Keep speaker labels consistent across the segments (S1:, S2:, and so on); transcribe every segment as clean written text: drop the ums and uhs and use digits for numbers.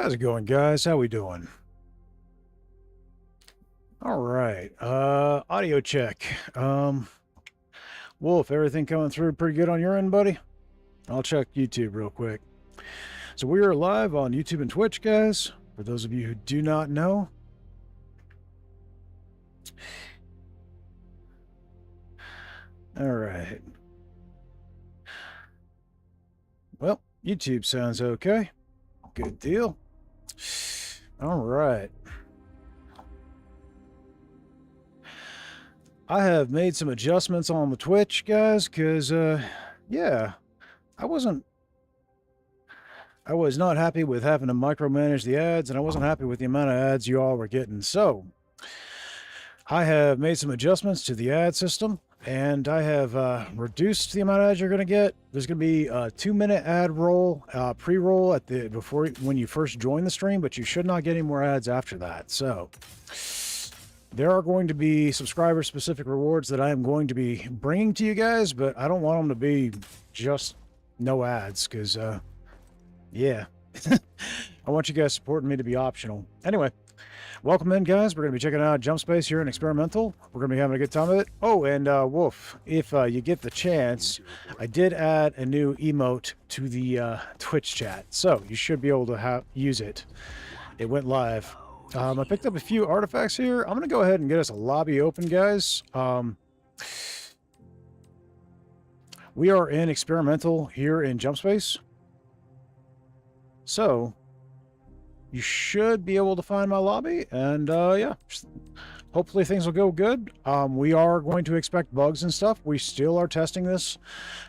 S1: How's it going, guys? How we doing? All right. Audio check. Wolf, everything coming through pretty good on your end, buddy? I'll check YouTube real quick. So we are live on YouTube and Twitch, guys. For those of you who do not know. All right. Well, YouTube sounds okay. Good deal. All right. I have made some adjustments on the Twitch, guys, because, yeah, I was not happy with having to micromanage the ads, and I wasn't happy with the amount of ads you all were getting. So, I have made some adjustments to the ad system, and I have reduced the amount of ads you're going to get. There's going to be a 2-minute ad roll, pre-roll when you first join the stream, but you should not get any more ads after that. So, there are going to be subscriber-specific rewards that I am going to be bringing to you guys, but I don't want them to be just no ads, because, yeah. I want you guys supporting me to be optional. Anyway, welcome in, guys. We're going to be checking out Jump Space here in Experimental. We're going to be having a good time with it. Oh, and Wolf, if you get the chance, I did add a new emote to the Twitch chat, so you should be able to use it. It went live. I picked up a few artifacts here. I'm going to go ahead and get us a lobby open, guys. We are in Experimental here in Jump Space. So, you should be able to find my lobby, and yeah, hopefully things will go good. We are going to expect bugs and stuff. We still are testing this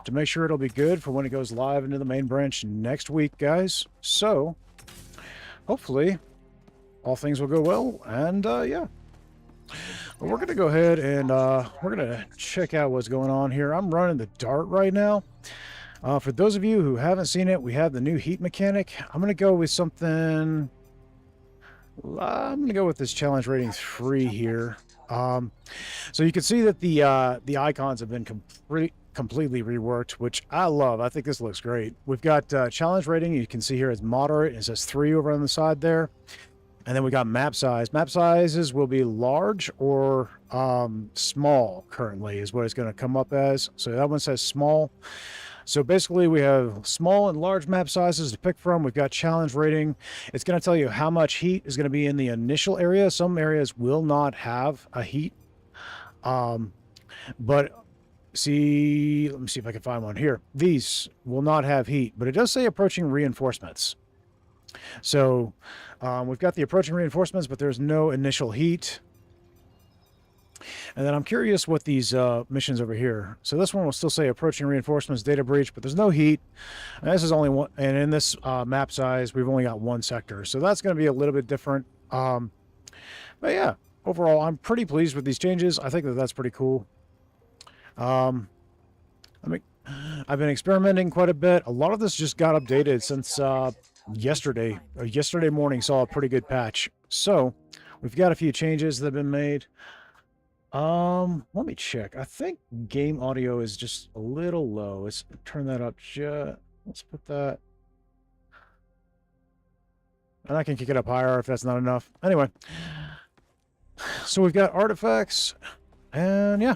S1: to make sure it'll be good for when it goes live into the main branch next week, guys. So, hopefully all things will go well, and yeah. But we're going to go ahead and we're going to check out what's going on here. I'm running the Dart right now. For those of you who haven't seen it, we have the new heat mechanic. I'm going to go with something... I'm going to go with this challenge rating 3 here. So you can see that the icons have been completely reworked, which I love. I think this looks great. We've got challenge rating. You can see here it's moderate. It says 3 over on the side there. And then we got map size. Map sizes will be large or small currently is what it's going to come up as. So that one says small. So basically we have small and large map sizes to pick from. We've got challenge rating. It's going to tell you how much heat is going to be in the initial area. Some areas will not have a heat. But see, let me see if I can find one here. These will not have heat, but it does say approaching reinforcements. So we've got the approaching reinforcements, but there's no initial heat. And then I'm curious what these missions over here. So this one will still say approaching reinforcements, data breach, but there's no heat. And this is only one. And in this map size, we've only got one sector. So that's going to be a little bit different. But yeah, overall, I'm pretty pleased with these changes. I think that that's pretty cool. I've been experimenting quite a bit. A lot of this just got updated since yesterday. Yesterday morning saw a pretty good patch. So we've got a few changes that have been made. Let me check. I think game audio is just a little low. Let's turn that up. Let's put that. And I can kick it up higher if that's not enough. Anyway, so we've got artifacts, and yeah,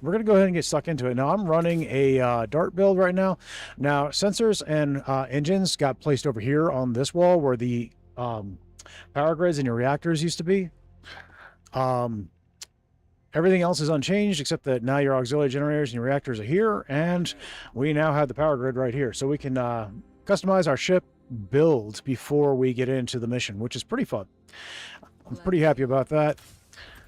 S1: we're going to go ahead and get stuck into it. Now, I'm running a Dart build right now. Now, sensors and engines got placed over here on this wall where the power grids and your reactors used to be. Everything else is unchanged, except that now your auxiliary generators and your reactors are here, and we now have the power grid right here. So we can customize our ship build before we get into the mission, which is pretty fun. I'm pretty happy about that.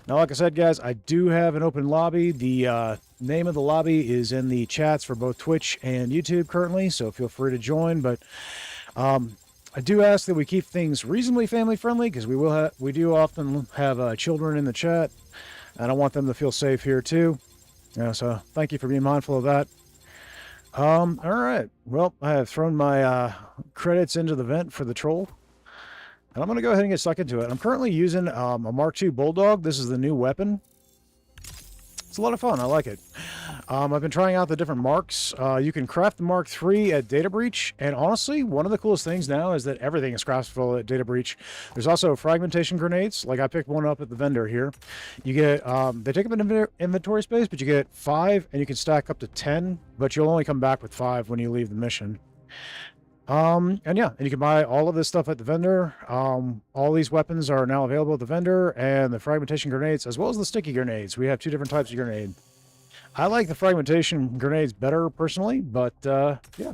S1: Now, like I said, guys, I do have an open lobby. The name of the lobby is in the chats for both Twitch and YouTube currently, so feel free to join. But I do ask that we keep things reasonably family-friendly, because we do often have children in the chat. And I want them to feel safe here too. So thank you for being mindful of that. All right. Well, I have thrown my credits into the vent for the troll. And I'm going to go ahead and get stuck into it. I'm currently using a Mark II Bulldog. This is the new weapon. It's a lot of fun. I like it. I've been trying out the different marks. You can craft the Mark III at Data Breach, and honestly, one of the coolest things now is that everything is craftable at Data Breach. There's also fragmentation grenades. Like I picked one up at the vendor here. You get, they take up an inventory space, but you get 5, and you can stack up to 10, but you'll only come back with 5 when you leave the mission. And yeah, and you can buy all of this stuff at the vendor. All these weapons are now available at the vendor, and the fragmentation grenades, as well as the sticky grenades. We have 2 different types of grenade. I like the fragmentation grenades better personally, but yeah.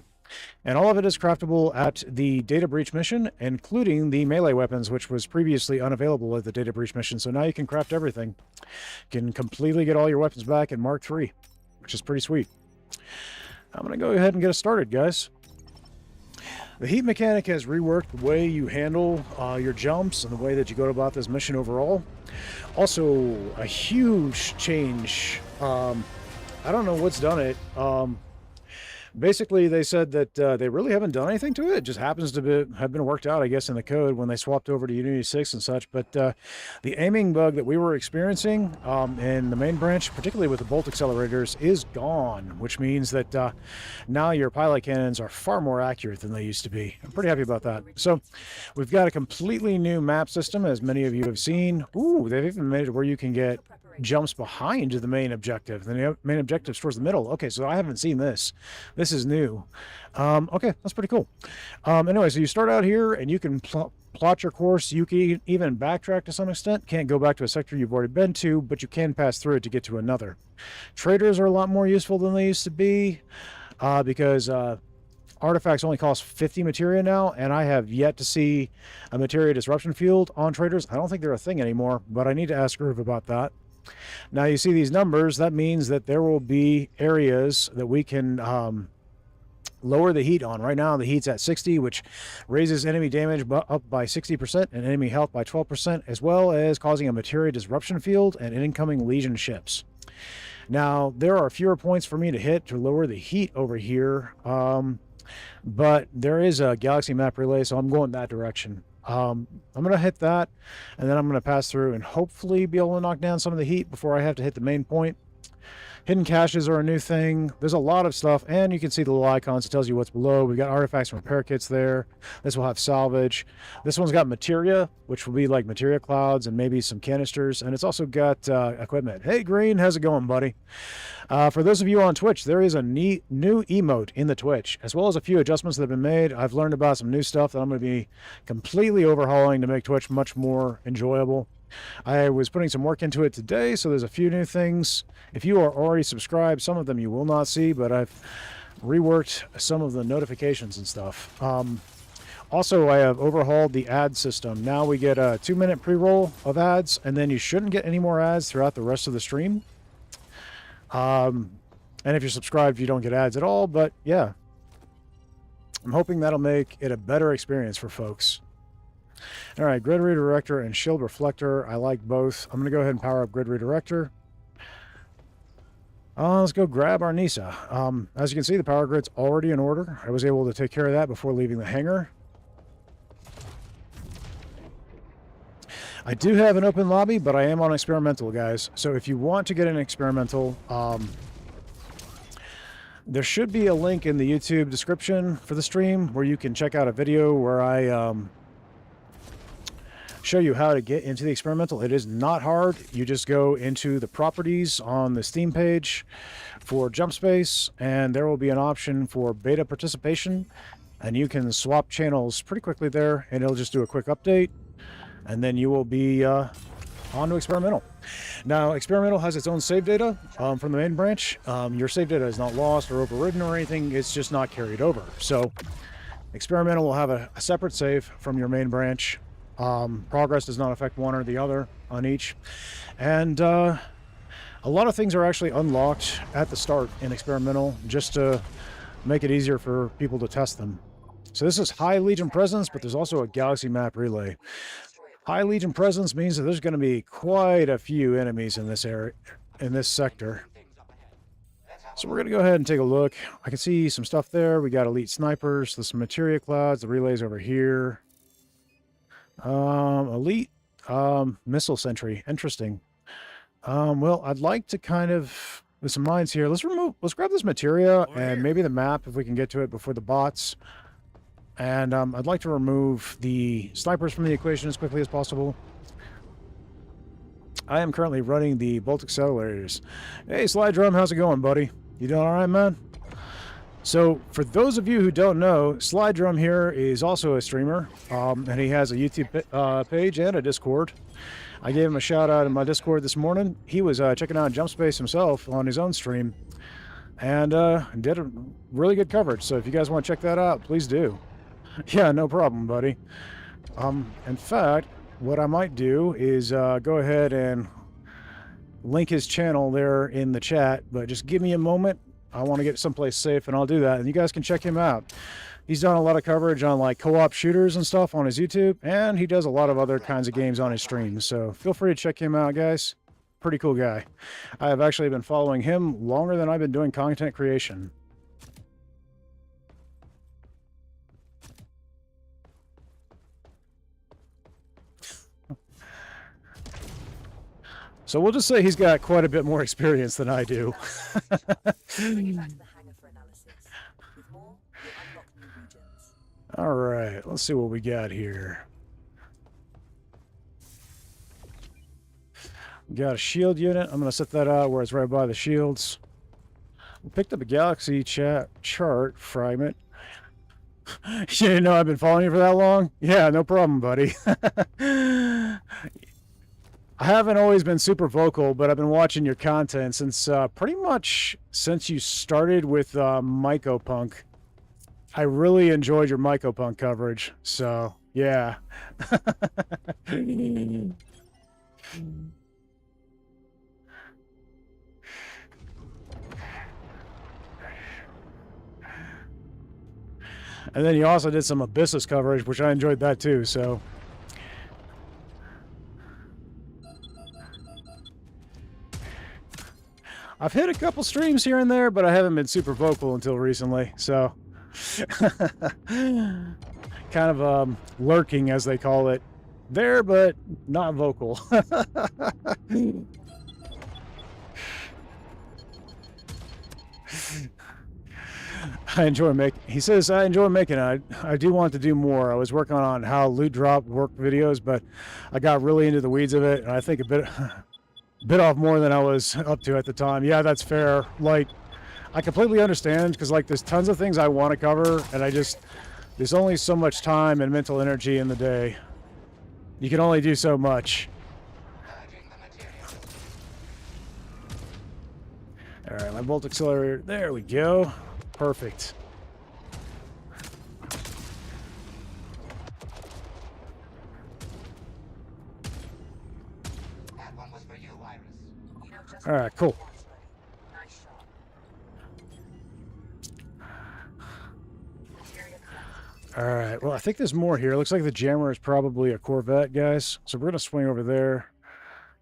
S1: And all of it is craftable at the Data Breach mission, including the melee weapons, which was previously unavailable at the Data Breach mission. So now you can craft everything. You can completely get all your weapons back in Mark III, which is pretty sweet. I'm going to go ahead and get us started, guys. The heat mechanic has reworked the way you handle your jumps and the way that you go about this mission overall. Also, a huge change. I don't know what's done it. Basically, they said that they really haven't done anything to it. It just happens to have been worked out, I guess, in the code when they swapped over to Unity 6 and such. But the aiming bug that we were experiencing in the main branch, particularly with the bolt accelerators, is gone, which means that now your pilot cannons are far more accurate than they used to be. I'm pretty happy about that. So we've got a completely new map system, as many of you have seen. Ooh, they've even made it where you can get jumps behind the main objective. The main objective's towards the middle. Okay, so I haven't seen this. This is new. Okay, that's pretty cool. Anyway, so you start out here and you can plot your course. You can even backtrack to some extent. Can't go back to a sector you've already been to, but you can pass through it to get to another. Traders are a lot more useful than they used to be because artifacts only cost 50 materia now, and I have yet to see a materia disruption field on traders. I don't think they're a thing anymore, but I need to ask Groove about that. Now you see these numbers, that means that there will be areas that we can lower the heat on. Right now the heat's at 60, which raises enemy damage up by 60% and enemy health by 12%, as well as causing a materia disruption field and incoming Legion ships. Now there are fewer points for me to hit to lower the heat over here, but there is a galaxy map relay, so I'm going that direction. I'm going to hit that, and then I'm going to pass through and hopefully be able to knock down some of the heat before I have to hit the main point. Hidden caches are a new thing. There's a lot of stuff, and you can see the little icons. It tells you what's below. We've got artifacts and repair kits there. This will have salvage. This one's got materia, which will be like materia clouds and maybe some canisters, and it's also got equipment. Hey, Green, how's it going, buddy? For those of you on Twitch, there is a new emote in the Twitch, as well as a few adjustments that have been made. I've learned about some new stuff that I'm going to be completely overhauling to make Twitch much more enjoyable. I was putting some work into it today, so there's a few new things. If you are already subscribed, some of them you will not see, but I've reworked some of the notifications and stuff. Also, I have overhauled the ad system. Now we get a 2-minute pre-roll of ads, and then you shouldn't get any more ads throughout the rest of the stream. And if you're subscribed, you don't get ads at all, but yeah. I'm hoping that'll make it a better experience for folks. All right, Grid Redirector and Shield Reflector. I like both. I'm going to go ahead and power up Grid Redirector. Let's go grab our Nisa. As you can see, the power grid's already in order. I was able to take care of that before leaving the hangar. I do have an open lobby, but I am on experimental, guys. So if you want to get an experimental, there should be a link in the YouTube description for the stream where you can check out a video where I show you how to get into the experimental. It is not hard. You just go into the properties on the Steam page for jump space, and there will be an option for beta participation, and you can swap channels pretty quickly there, and it'll just do a quick update, and then you will be on to experimental. Now, experimental has its own save data from the main branch. Your save data is not lost or overridden or anything. It's just not carried over. So experimental will have a separate save from your main branch. Progress does not affect one or the other on each. And a lot of things are actually unlocked at the start in experimental just to make it easier for people to test them. So this is high Legion presence, but there's also a galaxy map relay. High Legion presence means that there's going to be quite a few enemies in this area, in this sector. So we're going to go ahead and take a look. I can see some stuff there. We got elite snipers. There's some materia clouds. The relay's over here. Elite missile sentry. Interesting. Well, I'd like to kind of, with some mines here, let's grab this materia and maybe the map if we can get to it before the bots. And I'd like to remove the snipers from the equation as quickly as possible. I am currently running the bolt accelerators. Hey, Slide Drum, how's it going, buddy? You doing all right, man? So, for those of you who don't know, Slide Drum here is also a streamer, and he has a YouTube page and a Discord. I gave him a shout out in my Discord this morning. He was checking out Jump Space himself on his own stream, and did a really good coverage. So if you guys want to check that out, please do. Yeah, no problem, buddy. In fact, what I might do is go ahead and link his channel there in the chat, but just give me a moment. I want to get someplace safe, and I'll do that, and you guys can check him out. He's done a lot of coverage on like co-op shooters and stuff on his YouTube, and he does a lot of other kinds of games on his streams, so feel free to check him out, guys. Pretty cool guy. I have actually been following him longer than I've been doing content creation. So we'll just say he's got quite a bit more experience than I do. All right, let's see what we got here. We got a shield unit. I'm going to set that out where it's right by the shields. We picked up a galaxy chart fragment. You didn't know I've been following you for that long? Yeah, no problem, buddy. I haven't always been super vocal, but I've been watching your content since pretty much since you started with Mycopunk. I really enjoyed your Mycopunk coverage, so yeah. And then you also did some Abyssus coverage, which I enjoyed that too, so. I've hit a couple streams here and there, but I haven't been super vocal until recently, so. Kind of lurking, as they call it. There, but not vocal. I enjoy making. He says I enjoy making it. I do want to do more. I was working on how loot drop work videos, but I got really into the weeds of it, and I think a bit off more than I was up to at the time. Yeah, that's fair. Like, I completely understand, because like there's tons of things I want to cover, and there's only so much time and mental energy in the day. You can only do so much. All right, my bolt accelerator. There we go. Perfect. All right, cool. All right, well, I think there's more here. Looks like the jammer is probably a Corvette, guys. So we're going to swing over there.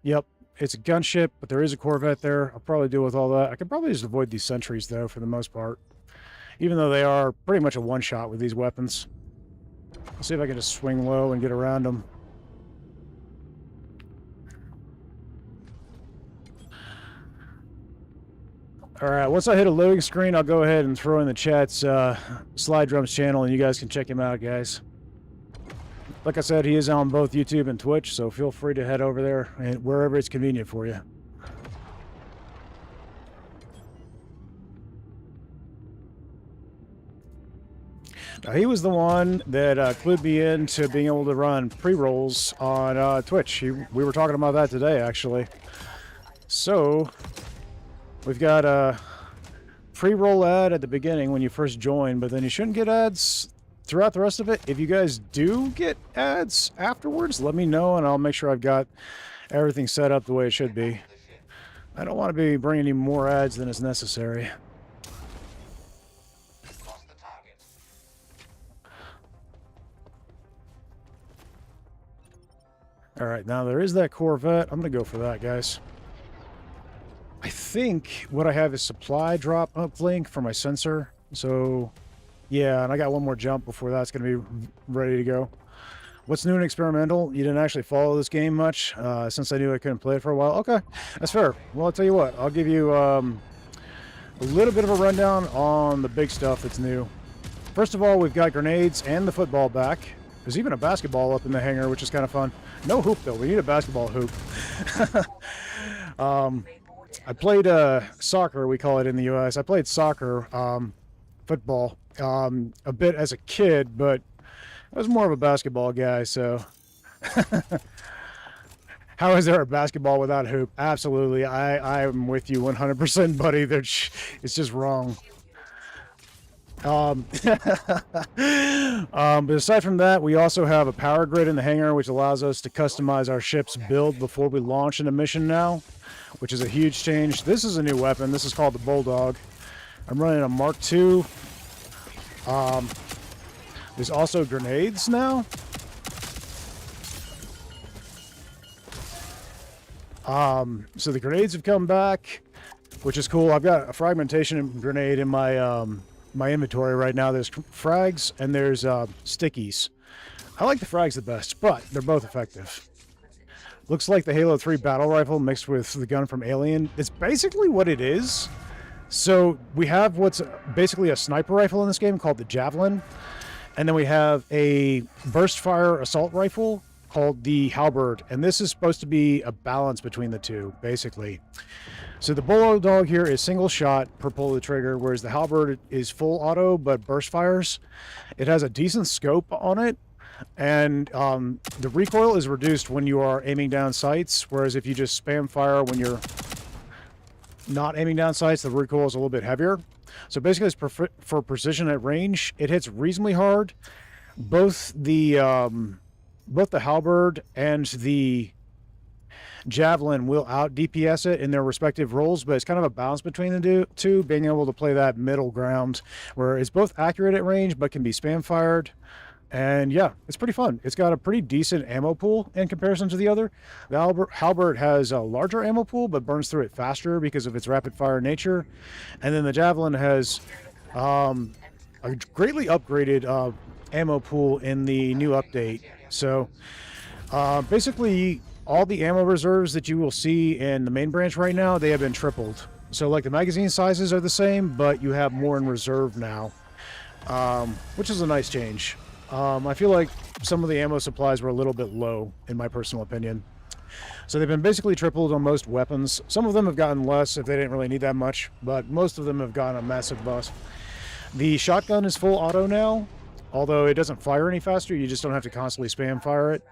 S1: Yep, it's a gunship, but there is a Corvette there. I'll probably deal with all that. I could probably just avoid these sentries, though, for the most part. Even though they are pretty much a one-shot with these weapons. I'll see if I can just swing low and get around them. All right, once I hit a loading screen, I'll go ahead and throw in the chat's Slide Drum's channel, and you guys can check him out, guys. Like I said, he is on both YouTube and Twitch, so feel free to head over there and wherever it's convenient for you. Now, he was the one that clued me into being able to run pre-rolls on Twitch. We were talking about that today, actually. So, we've got a pre-roll ad at the beginning when you first join, but then you shouldn't get ads throughout the rest of it. If you guys do get ads afterwards, let me know, and I'll make sure I've got everything set up the way it should be. I don't want to be bringing any more ads than is necessary. All right, now there is that Corvette. I'm going to go for that, guys. I think what I have is supply drop uplink for my sensor. So, yeah, and I got one more jump before that's going to be ready to go. What's new and experimental? You didn't actually follow this game much, since I knew I couldn't play it for a while. Okay, that's fair. Well, I'll tell you what. I'll give you a little bit of a rundown on the big stuff that's new. First of all, we've got grenades and the football back. There's even a basketball up in the hangar, which is kind of fun. No hoop, though. We need a basketball hoop. I played soccer, we call it in the U.S. I played soccer, football, a bit as a kid, but I was more of a basketball guy, so... How is there a basketball without a hoop? Absolutely. I'm with you 100%, buddy. It's just wrong. But aside from that, we also have a power grid in the hangar, which allows us to customize our ship's build before we launch into mission now, which is a huge change. This is a new weapon. This is called the Bulldog. I'm running a Mark II. There's also grenades now. So the grenades have come back, which is cool. I've got a fragmentation grenade in my my inventory right now. There's frags and there's stickies. I like the frags the best, but they're both effective. Looks like the Halo 3 battle rifle mixed with the gun from Alien. It's basically what it is. So we have what's basically a sniper rifle in this game called the Javelin, and then we have a burst fire assault rifle called the Halberd, and this is supposed to be a balance between the two, basically. So the Bulldog here is single shot per pull of the trigger, whereas the Halberd is full auto but burst fires. It has a decent scope on it, and the recoil is reduced when you are aiming down sights, whereas if you just spam fire when you're not aiming down sights, the recoil is a little bit heavier. So basically it's for precision at range. It hits reasonably hard. Both the Halberd and the Javelin will out DPS it in their respective roles, but it's kind of a balance between the two, being able to play that middle ground where it's both accurate at range but can be spam fired. And yeah, it's pretty fun. It's got a pretty decent ammo pool in comparison to the other. The Halberd has a larger ammo pool but burns through it faster because of its rapid fire nature. And then the Javelin has a greatly upgraded ammo pool in the new update. So basically all the ammo reserves that you will see in the main branch right now, they have been tripled. So like the magazine sizes are the same, but you have more in reserve now, which is a nice change. I feel like some of the ammo supplies were a little bit low, in my personal opinion. So they've been basically tripled on most weapons. Some of them have gotten less if they didn't really need that much, but most of them have gotten a massive buff. The shotgun is full auto now, although it doesn't fire any faster. You just don't have to constantly spam fire it.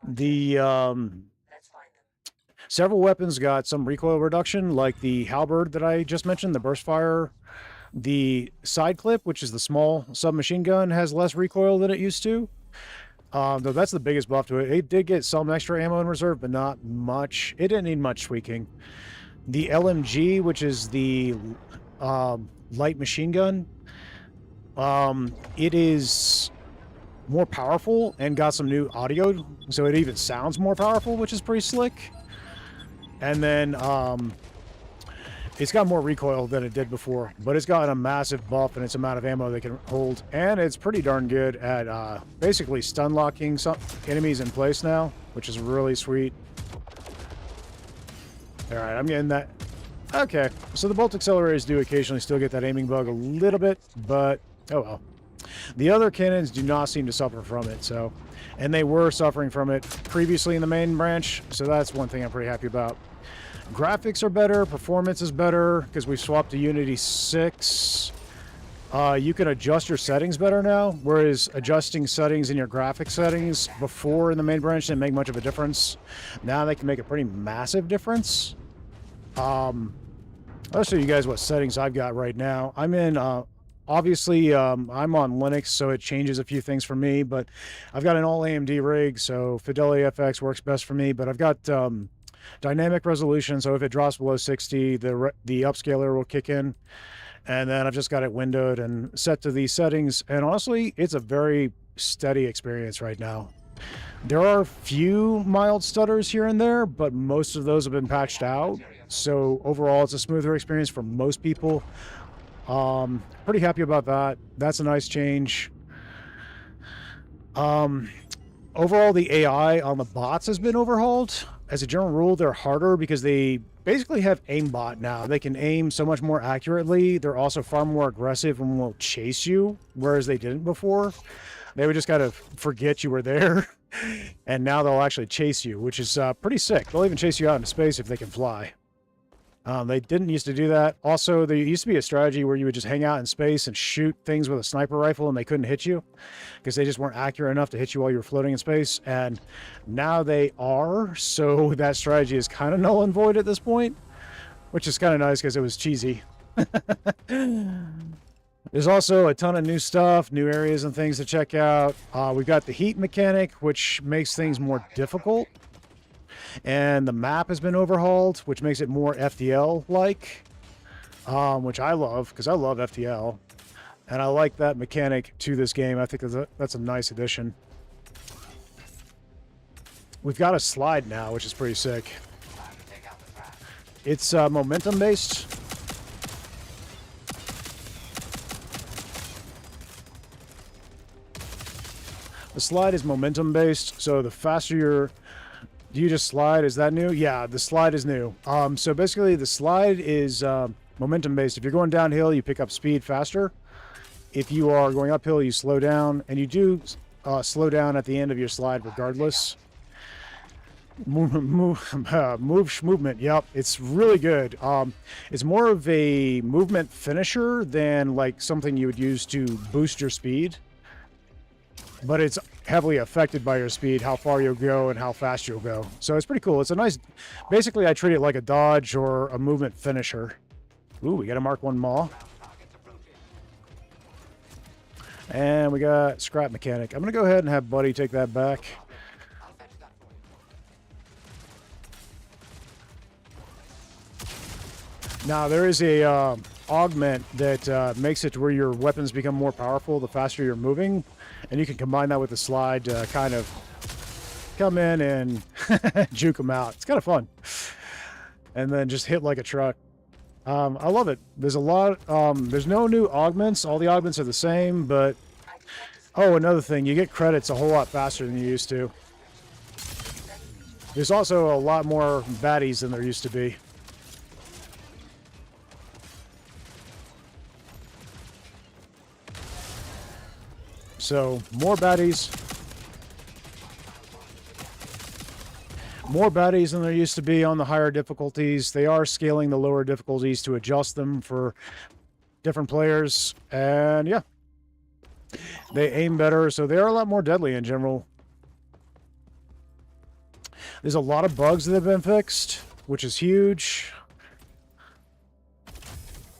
S1: The several weapons got some recoil reduction, like the Halberd that I just mentioned, the burst fire. The side clip, which is the small submachine gun, has less recoil than it used to. Though that's the biggest buff to it. It did get some extra ammo in reserve, but not much. It didn't need much tweaking. The LMG, which is the light machine gun, it is more powerful and got some new audio, so it even sounds more powerful, which is pretty slick. And then it's got more recoil than it did before, but it's got a massive buff in its amount of ammo they can hold, and it's pretty darn good at basically stun locking some enemies in place now, which is really sweet. All right, I'm getting that. Okay, so the bolt accelerators do occasionally still get that aiming bug a little bit, but oh well. The other cannons do not seem to suffer from it, so, and they were suffering from it previously in the main branch, so that's one thing I'm pretty happy about. Graphics are better, performance is better, because we've swapped to Unity 6. You can adjust your settings better now, whereas adjusting settings in your graphic settings before in the main branch didn't make much of a difference. Now they can make a pretty massive difference. I'll show you guys what settings I've got right now. I'm in, obviously, I'm on Linux, so it changes a few things for me, but I've got an all AMD rig, so Fidelity FX works best for me, but I've got dynamic resolution, so if it drops below 60, the upscaler will kick in. And then I've just got it windowed and set to these settings, and honestly, it's a very steady experience right now. There are a few mild stutters here and there, but most of those have been patched out, so overall it's a smoother experience for most people. Pretty happy about that. That's a nice change. Um, Overall, the AI on the bots has been overhauled. As a general rule, they're harder because they basically have aimbot now. They can aim so much more accurately. They're also far more aggressive and will chase you, whereas they didn't before. They would just kind of forget you were there, and now they'll actually chase you, which is pretty sick. They'll even chase you out into space if they can fly. They didn't used to do that. Also, there used to be a strategy where you would just hang out in space and shoot things with a sniper rifle and they couldn't hit you because they just weren't accurate enough to hit you while you were floating in space. And now they are, so that strategy is kind of null and void at this point, which is kind of nice because it was cheesy. There's also a ton of new stuff, new areas and things to check out. We've got the heat mechanic, which makes things more difficult. And the map has been overhauled, which makes it more FTL-like, which I love, because I love FTL. And I like that mechanic to this game. I think that's a nice addition. We've got a slide now, which is pretty sick. It's momentum-based. The slide is momentum-based, so the faster you're... Do you just slide? Is that new? Yeah, the slide is new. So basically, the slide is momentum-based. If you're going downhill, you pick up speed faster. If you are going uphill, you slow down. And you do slow down at the end of your slide regardless. Movement, yep. It's really good. It's more of a movement finisher than like something you would use to boost your speed. But it's heavily affected by your speed, how far you'll go and how fast you'll go. So it's pretty cool. It's a nice... Basically, I treat it like a dodge or a movement finisher. Ooh, we got a Mark 1 Maw. And we got Scrap Mechanic. I'm going to go ahead and have Buddy take that back. Now, there is a augment that makes it to where your weapons become more powerful the faster you're moving. And you can combine that with the slide to kind of come in and juke them out. It's kind of fun. And then just hit like a truck. I love it. There's a lot... there's no new augments. All the augments are the same, but... Oh, another thing. You get credits a whole lot faster than you used to. There's also a lot more baddies than there used to be. So, more baddies. More baddies than there used to be on the higher difficulties. They are scaling the lower difficulties to adjust them for different players. And yeah, they aim better, so they are a lot more deadly in general. There's a lot of bugs that have been fixed, which is huge.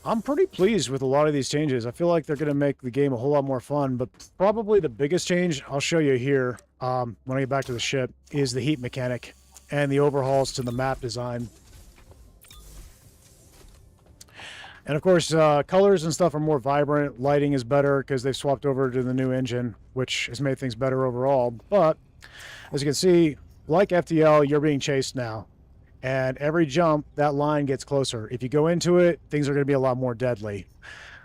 S1: I'm pretty pleased with a lot of these changes. I feel like they're going to make the game a whole lot more fun, but probably the biggest change, I'll show you here when I get back to the ship, is the heat mechanic and the overhauls to the map design. And of course, colors and stuff are more vibrant. Lighting is better because they've swapped over to the new engine, which has made things better overall. But as you can see, like FTL, you're being chased now. And every jump, that line gets closer. If you go into it, things are going to be a lot more deadly.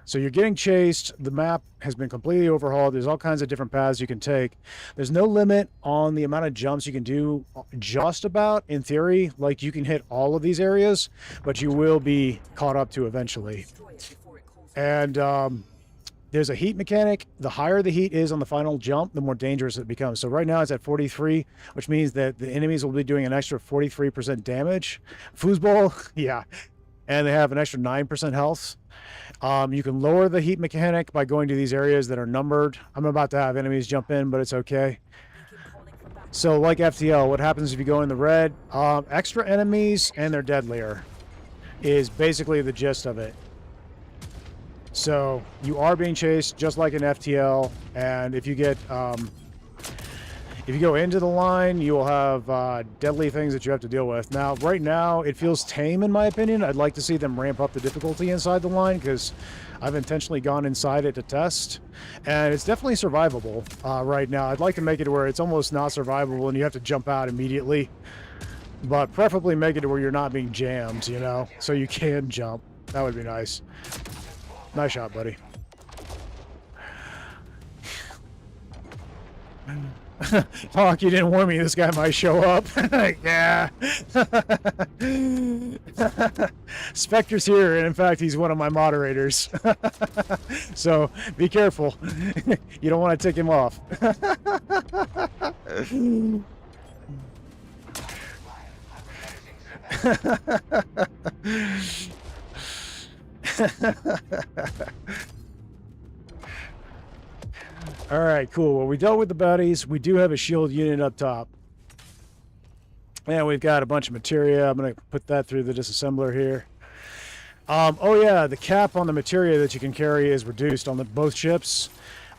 S1: So you're getting chased. The map has been completely overhauled. There's all kinds of different paths you can take. There's no limit on the amount of jumps you can do, just about, in theory. Like, you can hit all of these areas, but you will be caught up to eventually. And there's a heat mechanic. The higher the heat is on the final jump, the more dangerous it becomes. So right now it's at 43, which means that the enemies will be doing an extra 43% damage. Foosball, yeah. And they have an extra 9% health. You can lower the heat mechanic by going to these areas that are numbered. I'm about to have enemies jump in, but it's okay. So like FTL, what happens if you go in the red? Extra enemies and they're deadlier is basically the gist of it. So you are being chased just like in FTL, and if you get if you go into the line, you will have deadly things that you have to deal with. Now, right now, it feels tame in my opinion. I'd like to see them ramp up the difficulty inside the line because I've intentionally gone inside it to test, and it's definitely survivable right now. I'd like to make it where it's almost not survivable and you have to jump out immediately, but preferably make it to where you're not being jammed, you know, so you can jump. That would be nice. Nice shot, buddy. Hawk, you didn't warn me this guy might show up. Yeah. Spectre's here, and in fact, he's one of my moderators. So be careful. You don't want to tick him off. All right, cool. Well, we dealt with the baddies. We do have a shield unit up top. And we've got a bunch of materia. I'm going to put that through the disassembler here. Oh, yeah, the cap on the materia that you can carry is reduced on both ships.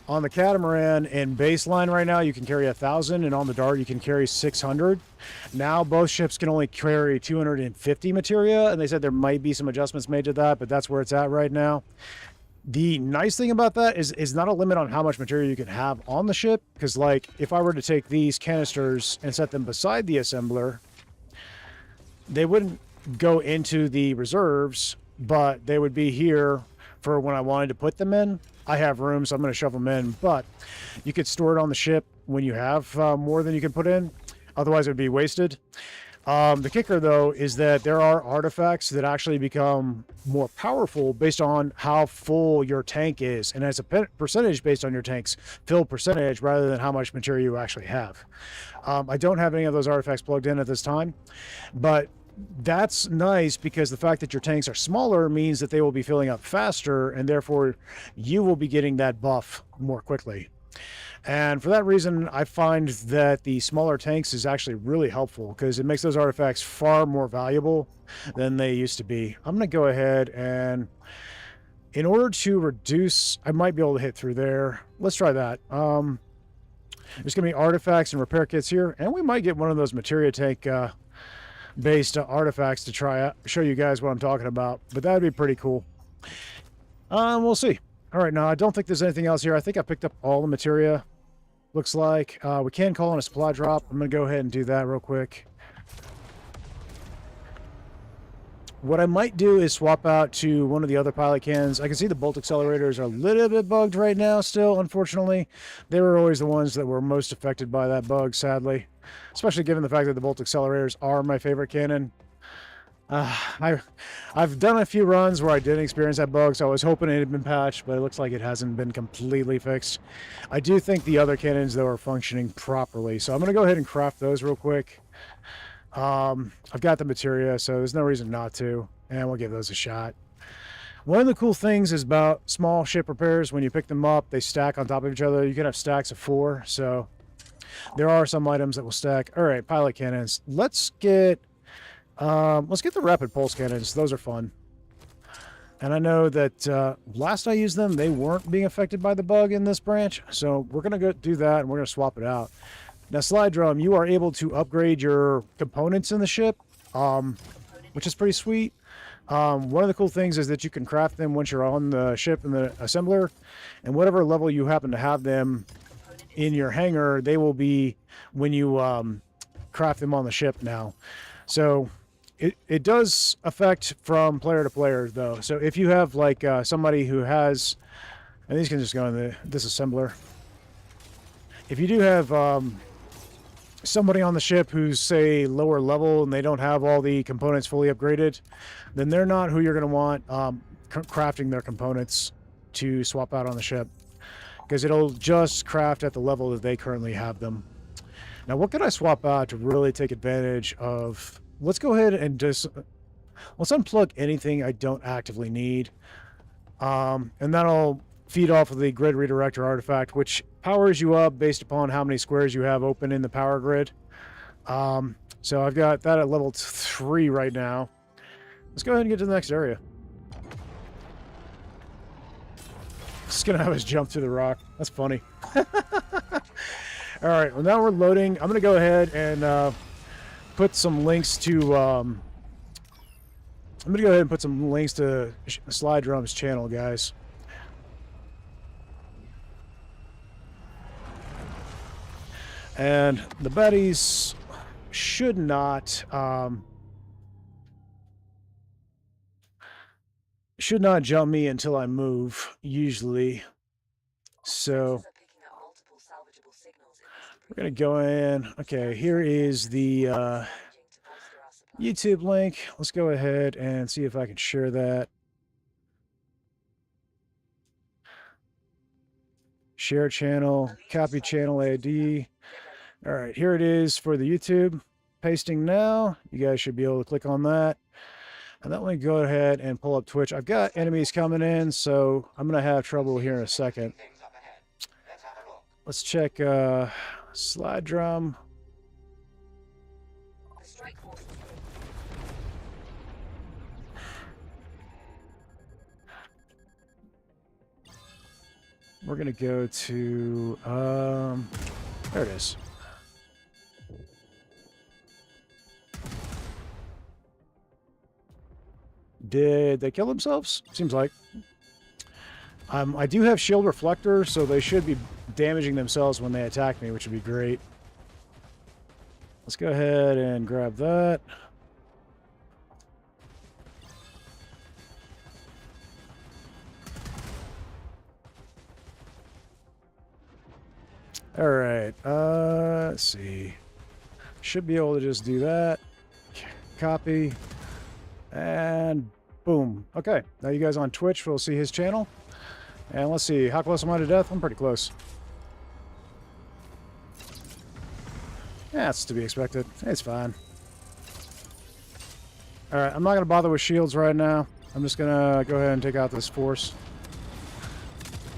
S1: On the Catamaran and baseline right now, you can carry 1,000, and on the Dart, you can carry 600. Now, both ships can only carry 250 materia, and they said there might be some adjustments made to that, but that's where it's at right now. The nice thing about that is not a limit on how much material you can have on the ship, because, like, if I were to take these canisters and set them beside the assembler, they wouldn't go into the reserves, but they would be here for when I wanted to put them in. I have room, so I'm going to shove them in, but you could store it on the ship when you have more than you can put in. Otherwise, it would be wasted. The kicker, though, is that there are artifacts that actually become more powerful based on how full your tank is, and as a percentage based on your tank's fill percentage rather than how much material you actually have. I don't have any of those artifacts plugged in at this time, but that's nice because the fact that your tanks are smaller means that they will be filling up faster, and therefore you will be getting that buff more quickly. And for that reason, I find that the smaller tanks is actually really helpful because it makes those artifacts far more valuable than they used to be. I'm going to go ahead and, in order to reduce, I might be able to hit through there. Let's try that. There's going to be artifacts and repair kits here, and we might get one of those materia tank based artifacts to try out, show you guys what I'm talking about, but that would be pretty cool. We'll see. All right, now I don't think there's anything else here. I think I picked up all the materia, looks like. We can call in a supply drop. I'm going to go ahead and do that real quick. What I might do is swap out to one of the other pilot cannons. I can see the bolt accelerators are a little bit bugged right now still, unfortunately. They were always the ones that were most affected by that bug, sadly. Especially given the fact that the bolt accelerators are my favorite cannon. I've done a few runs where I didn't experience that bug, so I was hoping it had been patched, but it looks like it hasn't been completely fixed. I do think the other cannons, though, are functioning properly, so I'm going to go ahead and craft those real quick. I've got the materia, so there's no reason not to, and we'll give those a shot. One of the cool things is about small ship repairs, when you pick them up, they stack on top of each other. You can have stacks of 4, so there are some items that will stack. All right, pilot cannons. Let's get the rapid pulse cannons. Those are fun. And I know that last I used them, they weren't being affected by the bug in this branch, so we're going to go do that, and we're going to swap it out. Now, slide drum, you are able to upgrade your components in the ship, which is pretty sweet. One of the cool things is that you can craft them once you're on the ship in the assembler, and whatever level you happen to have them in your hangar, they will be when you craft them on the ship now. So it does affect from player to player, though. So if you have like somebody who has, and these can just go in the disassembler. If you do have somebody on the ship who's, say, lower level and they don't have all the components fully upgraded, then they're not who you're going to want crafting their components to swap out on the ship, because it'll just craft at the level that they currently have them. Now, what can I swap out to really take advantage of? Let's go ahead and just let's unplug anything I don't actively need, and that'll feed off of the grid redirector artifact, which powers you up based upon how many squares you have open in the power grid. So I've got that at level 3 right now. Let's go ahead and get to the next area. Just gonna have us jump through the rock. That's funny. All right, well, now we're loading. I'm gonna go ahead and put some links to I'm gonna go ahead and put some links to Slide Drum's channel, guys. And the baddies should not jump me until I move, usually. So We're going to go in. Okay, here is the YouTube link. Let's go ahead and see if I can share that. Share channel, copy channel ID. All right, here it is for the YouTube. Pasting now. You guys should be able to click on that. And then let me go ahead and pull up Twitch. I've got enemies coming in, so I'm going to have trouble here in a second. Let's check slide drum. We're going to go to, there it is. Did they kill themselves? Seems like. I do have shield reflector, so they should be damaging themselves when they attack me, which would be great. Let's go ahead and grab that. All right, let's see. Should be able to just do that. Copy. And boom. Okay, now you guys on Twitch will see his channel. And let's see, how close am I to death? I'm pretty close. Yeah, it's to be expected. It's fine. Alright, I'm not going to bother with shields right now. I'm just going to go ahead and take out this force.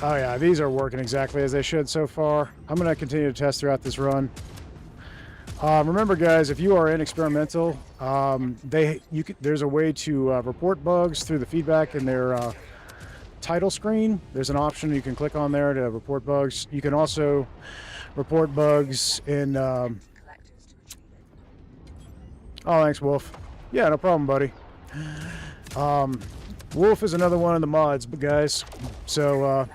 S1: Oh yeah, these are working exactly as they should so far. I'm going to continue to test throughout this run. Remember, guys, if you are in experimental, there's a way to report bugs through the feedback in their title screen. There's an option you can click on there to report bugs. You can also report bugs in... Oh, thanks, Wolf. Yeah, no problem, buddy. Wolf is another one of the mods, guys. So,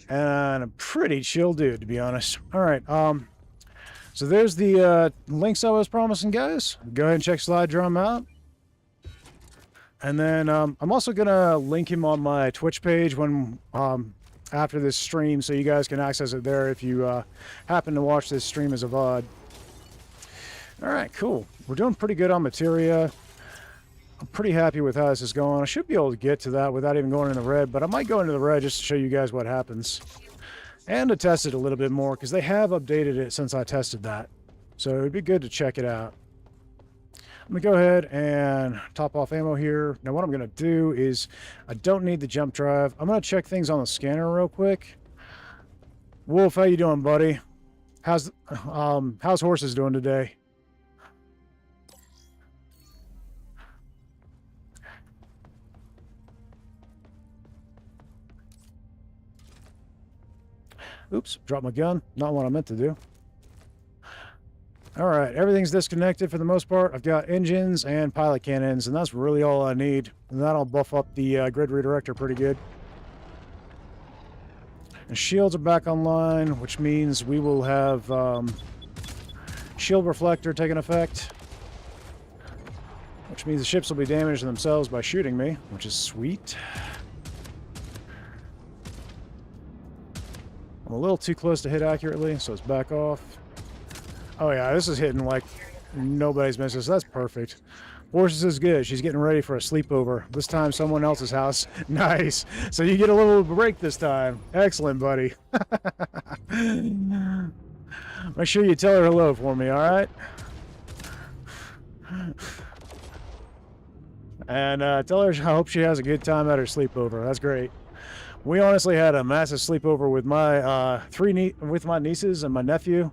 S1: and a pretty chill dude, to be honest. All right, so there's the links I was promising, guys. Go ahead and check Slide Drum out. And then I'm also going to link him on my Twitch page when after this stream, so you guys can access it there if you happen to watch this stream as a VOD. All right, cool. We're doing pretty good on materia. I'm pretty happy with how this is going. I should be able to get to that without even going in the red, but I might go into the red just to show you guys what happens. And to test it a little bit more, because they have updated it since I tested that. So it'd be good to check it out. I'm going to go ahead and top off ammo here. Now what I'm going to do is, I don't need the jump drive. I'm going to check things on the scanner real quick. Wolf, how you doing, buddy? How's horses doing today? Oops, dropped my gun. Not what I meant to do. All right, everything's disconnected for the most part. I've got engines and pilot cannons, and that's really all I need. And that'll buff up the grid redirector pretty good. And shields are back online, which means we will have shield reflector taking effect. Which means the ships will be damaged themselves by shooting me, which is sweet. I'm a little too close to hit accurately, so it's back off. Oh yeah, this is hitting like nobody's business. That's perfect. Horses is good. She's getting ready for a sleepover. This time, someone else's house. Nice. So you get a little break this time. Excellent, buddy. Make sure you tell her hello for me, all right? And tell her I hope she has a good time at her sleepover. That's great. We honestly had a massive sleepover with my with my nieces and my nephew.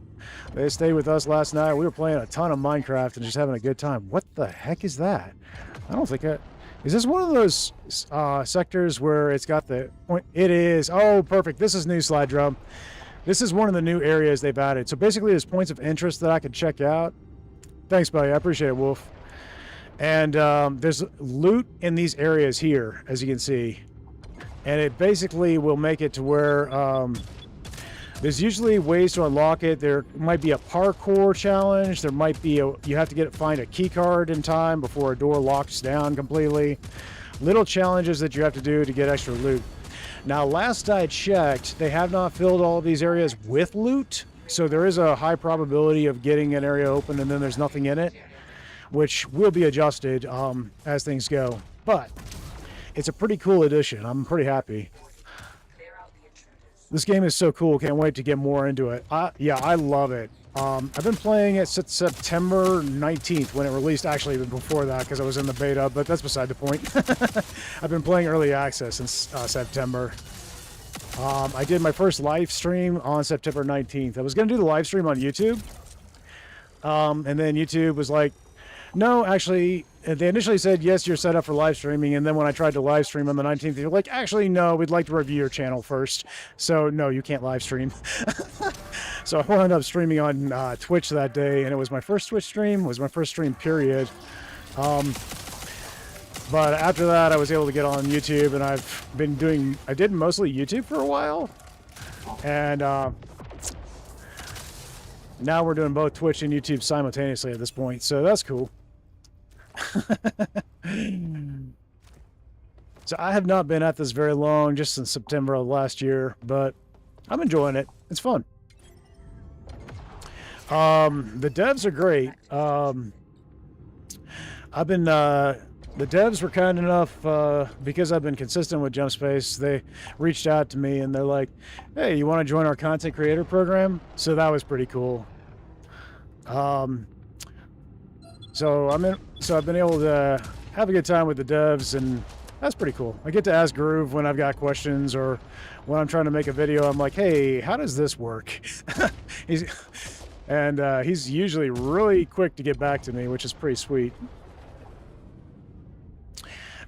S1: They stayed with us last night. We were playing a ton of Minecraft and just having a good time. What the heck is that? I don't think is this one of those sectors where it's got the point? It is. Oh, perfect. This is new, Slide Drum. This is one of the new areas they've added. So basically, there's points of interest that I could check out. Thanks, buddy. I appreciate it, Wolf. And there's loot in these areas here, as you can see. And it basically will make it to where there's usually ways to unlock it. There might be a parkour challenge. There might be you have to find a key card in time before a door locks down completely. Little challenges that you have to do to get extra loot. Now, last I checked, they have not filled all of these areas with loot. So there is a high probability of getting an area open and then there's nothing in it, which will be adjusted as things go. But it's a pretty cool addition. I'm pretty happy. This game is so cool. Can't wait to get more into it. Yeah, I love it. I've been playing it since September 19th when it released. Actually, even before that because I was in the beta, but that's beside the point. I've been playing early access since September. I did my first live stream on September 19th. I was going to do the live stream on YouTube. And then YouTube was like, no, actually, they initially said, yes, you're set up for live streaming. And then when I tried to live stream on the 19th, they were like, actually, no, we'd like to review your channel first. So, no, you can't live stream. So I wound up streaming on Twitch that day. And it was my first Twitch stream. It was my first stream, period. But after that, I was able to get on YouTube. And I've been doing, I did mostly YouTube for a while. And now we're doing both Twitch and YouTube simultaneously at this point. So that's cool. So I have not been at this very long, just since September of last year, but I'm enjoying it. It's fun. The devs are great. The devs were kind enough, because I've been consistent with Jump Space, they reached out to me and they're like, hey, you want to join our content creator program? So that was pretty cool. So I've been able to have a good time with the devs, and that's pretty cool. I get to ask Groove when I've got questions, or when I'm trying to make a video, I'm like, hey, how does this work? He's usually really quick to get back to me, which is pretty sweet.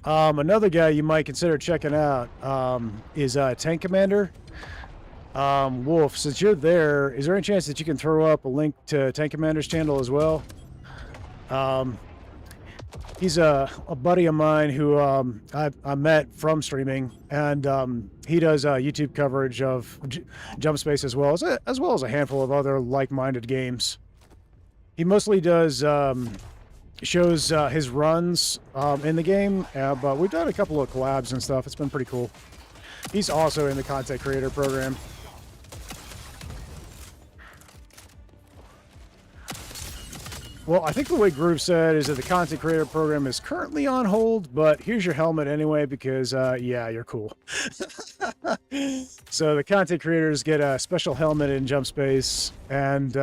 S1: Another guy you might consider checking out is Tank Commander. Wolf, since you're there, is there any chance that you can throw up a link to Tank Commander's channel as well? He's a buddy of mine who I met from streaming, and he does YouTube coverage of Jump Space as well as a handful of other like-minded games. He mostly does shows his runs in the game, but we've done a couple of collabs and stuff. It's been pretty cool. He's also in the content creator program. Well, I think the way Groove said is that the content creator program is currently on hold, but here's your helmet anyway because, yeah, you're cool. So the content creators get a special helmet in Jump Space, and,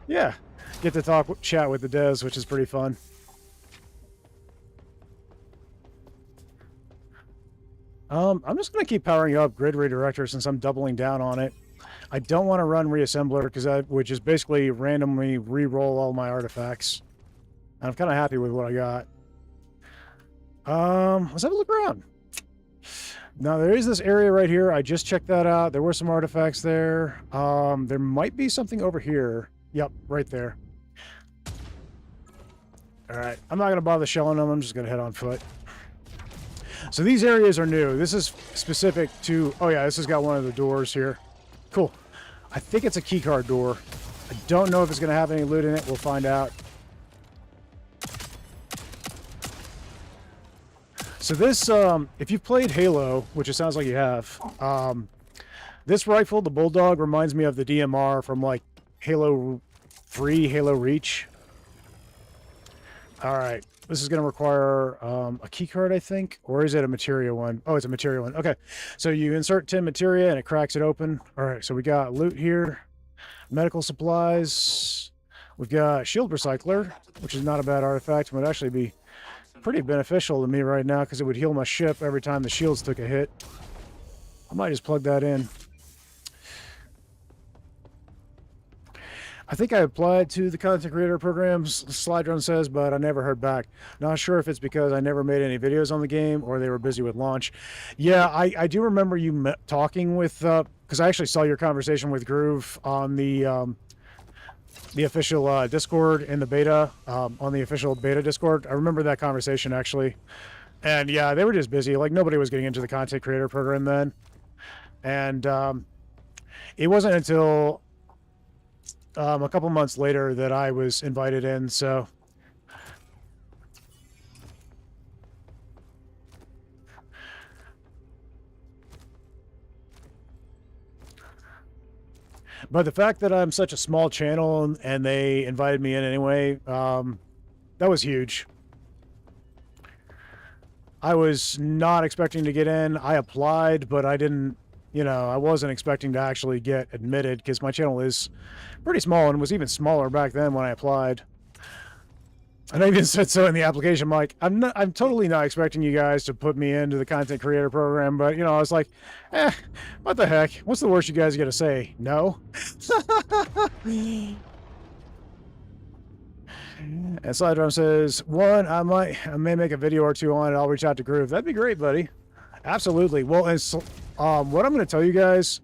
S1: yeah, get to chat with the devs, which is pretty fun. I'm just going to keep powering up Grid Redirector since I'm doubling down on it. I don't want to run Reassembler because which is basically randomly re-roll all my artifacts. And I'm kind of happy with what I got. Let's have a look around. Now there is this area right here. I just checked that out. There were some artifacts there. There might be something over here. Yep, right there. All right, I'm not going to bother shelling them. I'm just going to head on foot. So these areas are new. This is specific to... Oh yeah, this has got one of the doors here. Cool. I think it's a keycard door. I don't know if it's going to have any loot in it. We'll find out. So this, if you've played Halo, which it sounds like you have, this rifle, the Bulldog, reminds me of the DMR from like Halo 3, Halo Reach. All right. This is going to require a key card, I think, or is it a materia one? Oh, it's a materia one. Okay, so you insert 10 materia and it cracks it open. All right, so we got loot here, medical supplies. We've got shield recycler, which is not a bad artifact. It would actually be pretty beneficial to me right now because it would heal my ship every time the shields took a hit. I might just plug that in. I think I applied to the content creator program, Slide Drone says, but I never heard back. Not sure if it's because I never made any videos on the game or they were busy with launch. Yeah, I do remember you talking with, because I actually saw your conversation with Groove on the official Discord in the beta, on the official beta Discord. I remember that conversation actually. And yeah, they were just busy. Like nobody was getting into the content creator program then. And it wasn't until... a couple months later that I was invited in, so... But the fact that I'm such a small channel and they invited me in anyway, that was huge. I was not expecting to get in. I applied, but I didn't, you know, I wasn't expecting to actually get admitted because my channel is pretty small and was even smaller back then when I applied. And I even said so in the application. I'm like, I'm totally not expecting you guys to put me into the content creator program, but you know, I was like, what the heck? What's the worst you guys are gonna say? No. And Slide Drum says, one, I may make a video or two on it. I'll reach out to Groove. That'd be great, buddy. Absolutely. Well, and what I'm going to tell you guys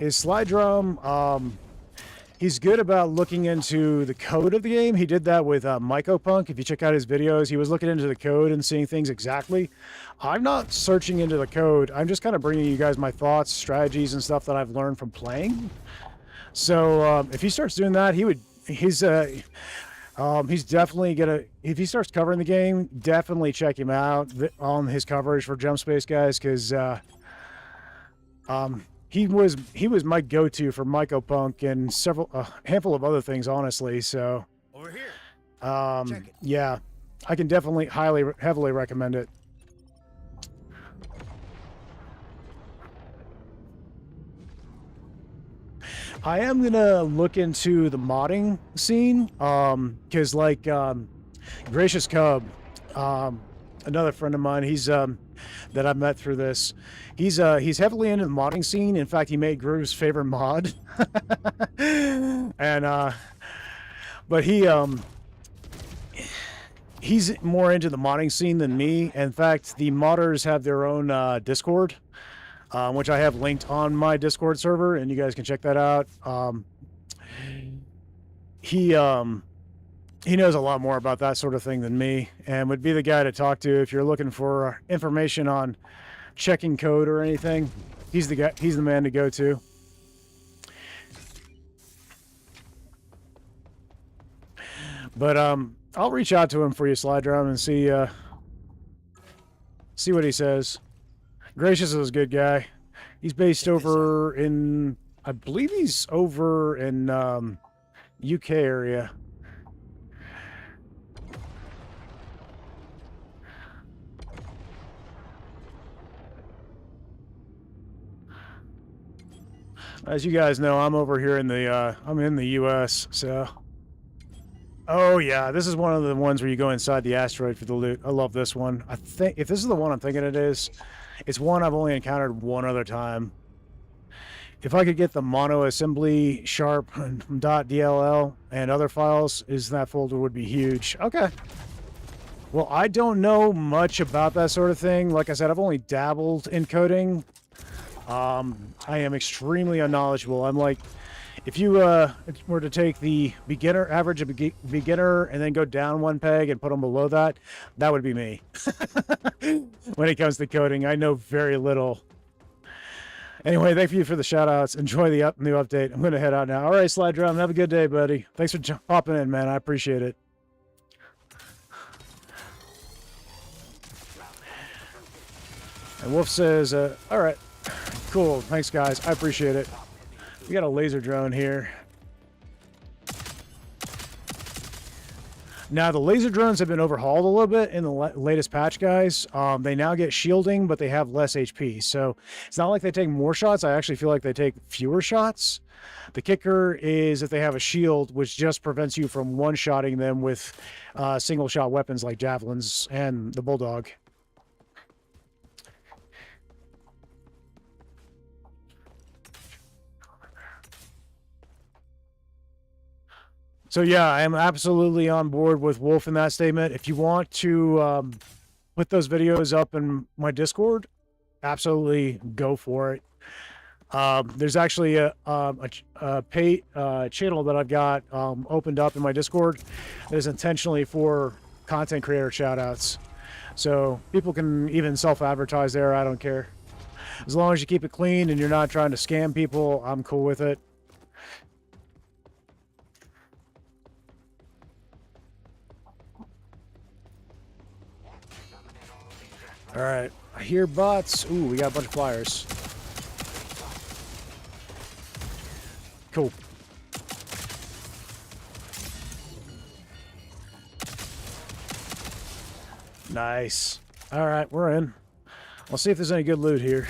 S1: is Slide Drum, he's good about looking into the code of the game. He did that with Mycopunk. If you check out his videos, he was looking into the code and seeing things exactly. I'm not searching into the code. I'm just kind of bringing you guys my thoughts, strategies, and stuff that I've learned from playing. So if he starts doing that, he's definitely gonna, if he starts covering the game, definitely check him out on his coverage for Jump Space, guys, because he was my go-to for Mycopunk and a handful of other things, honestly. So
S2: over here.
S1: Check it. Yeah, I can definitely heavily recommend it. I am gonna look into the modding scene, because like Gracious Cub, another friend of mine, he's that I met through this. He's heavily into the modding scene. In fact, he made Groove's favorite mod, and but he's more into the modding scene than me. In fact, the modders have their own Discord. Which I have linked on my Discord server, and you guys can check that out. He knows a lot more about that sort of thing than me, and would be the guy to talk to if you're looking for information on checking code or anything. He's the guy. He's the man to go to. But I'll reach out to him for you, Slide Drum, and see what he says. Gracious is a good guy. He's based over in, I believe he's over in UK area. As you guys know, I'm over here in the I'm in the US, so. Oh yeah, this is one of the ones where you go inside the asteroid for the loot. I love this one. I think if this is the one I'm thinking it is, it's one I've only encountered one other time. If I could get the mono assembly sharp .dll and other files, that folder would be huge. Okay. Well, I don't know much about that sort of thing. Like I said, I've only dabbled in coding. I am extremely unknowledgeable. I'm like, if you were to take the average beginner and then go down one peg and put them below that, that would be me. When it comes to coding, I know very little. Anyway, thank you for the shout-outs. Enjoy the new update. I'm going to head out now. All right, Slide Drum, have a good day, buddy. Thanks for popping in, man. I appreciate it. And Wolf says, all right, cool. Thanks, guys. I appreciate it. We got a laser drone here. Now, the laser drones have been overhauled a little bit in the latest patch, guys. They now get shielding, but they have less HP. So it's not like they take more shots. I actually feel like they take fewer shots. The kicker is that they have a shield, which just prevents you from one-shotting them with single-shot weapons like javelins and the Bulldog. So yeah, I am absolutely on board with Wolf in that statement. If you want to put those videos up in my Discord, absolutely go for it. There's actually a paid channel that I've got opened up in my Discord that is intentionally for content creator shoutouts. So people can even self-advertise there. I don't care. As long as you keep it clean and you're not trying to scam people, I'm cool with it. All right, I hear bots. Ooh, we got a bunch of flyers. Cool. Nice. All right, we're in. Let's see if there's any good loot here.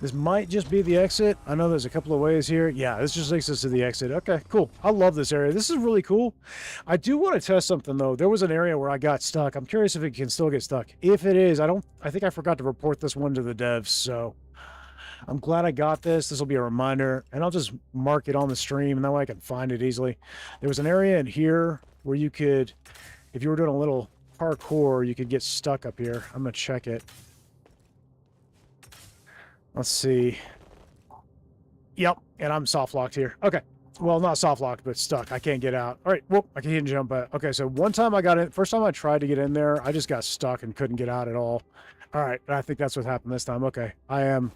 S1: This might just be the exit. I know there's a couple of ways here. Yeah, this just takes us to the exit. Okay, cool. I love this area. This is really cool. I do want to test something, though. There was an area where I got stuck. I'm curious if it can still get stuck. If it is, I think I forgot to report this one to the devs, so I'm glad I got this. This will be a reminder, and I'll just mark it on the stream, and that way I can find it easily. There was an area in here where you could, if you were doing a little parkour, you could get stuck up here. I'm going to check it. Let's see. Yep, and I'm soft locked here. Okay. Well, not soft locked, but stuck. I can't get out. All right. Whoop. I can't jump out. Okay, so one time I got in. First time I tried to get in there, I just got stuck and couldn't get out at all. All right. I think that's what happened this time. Okay. I am.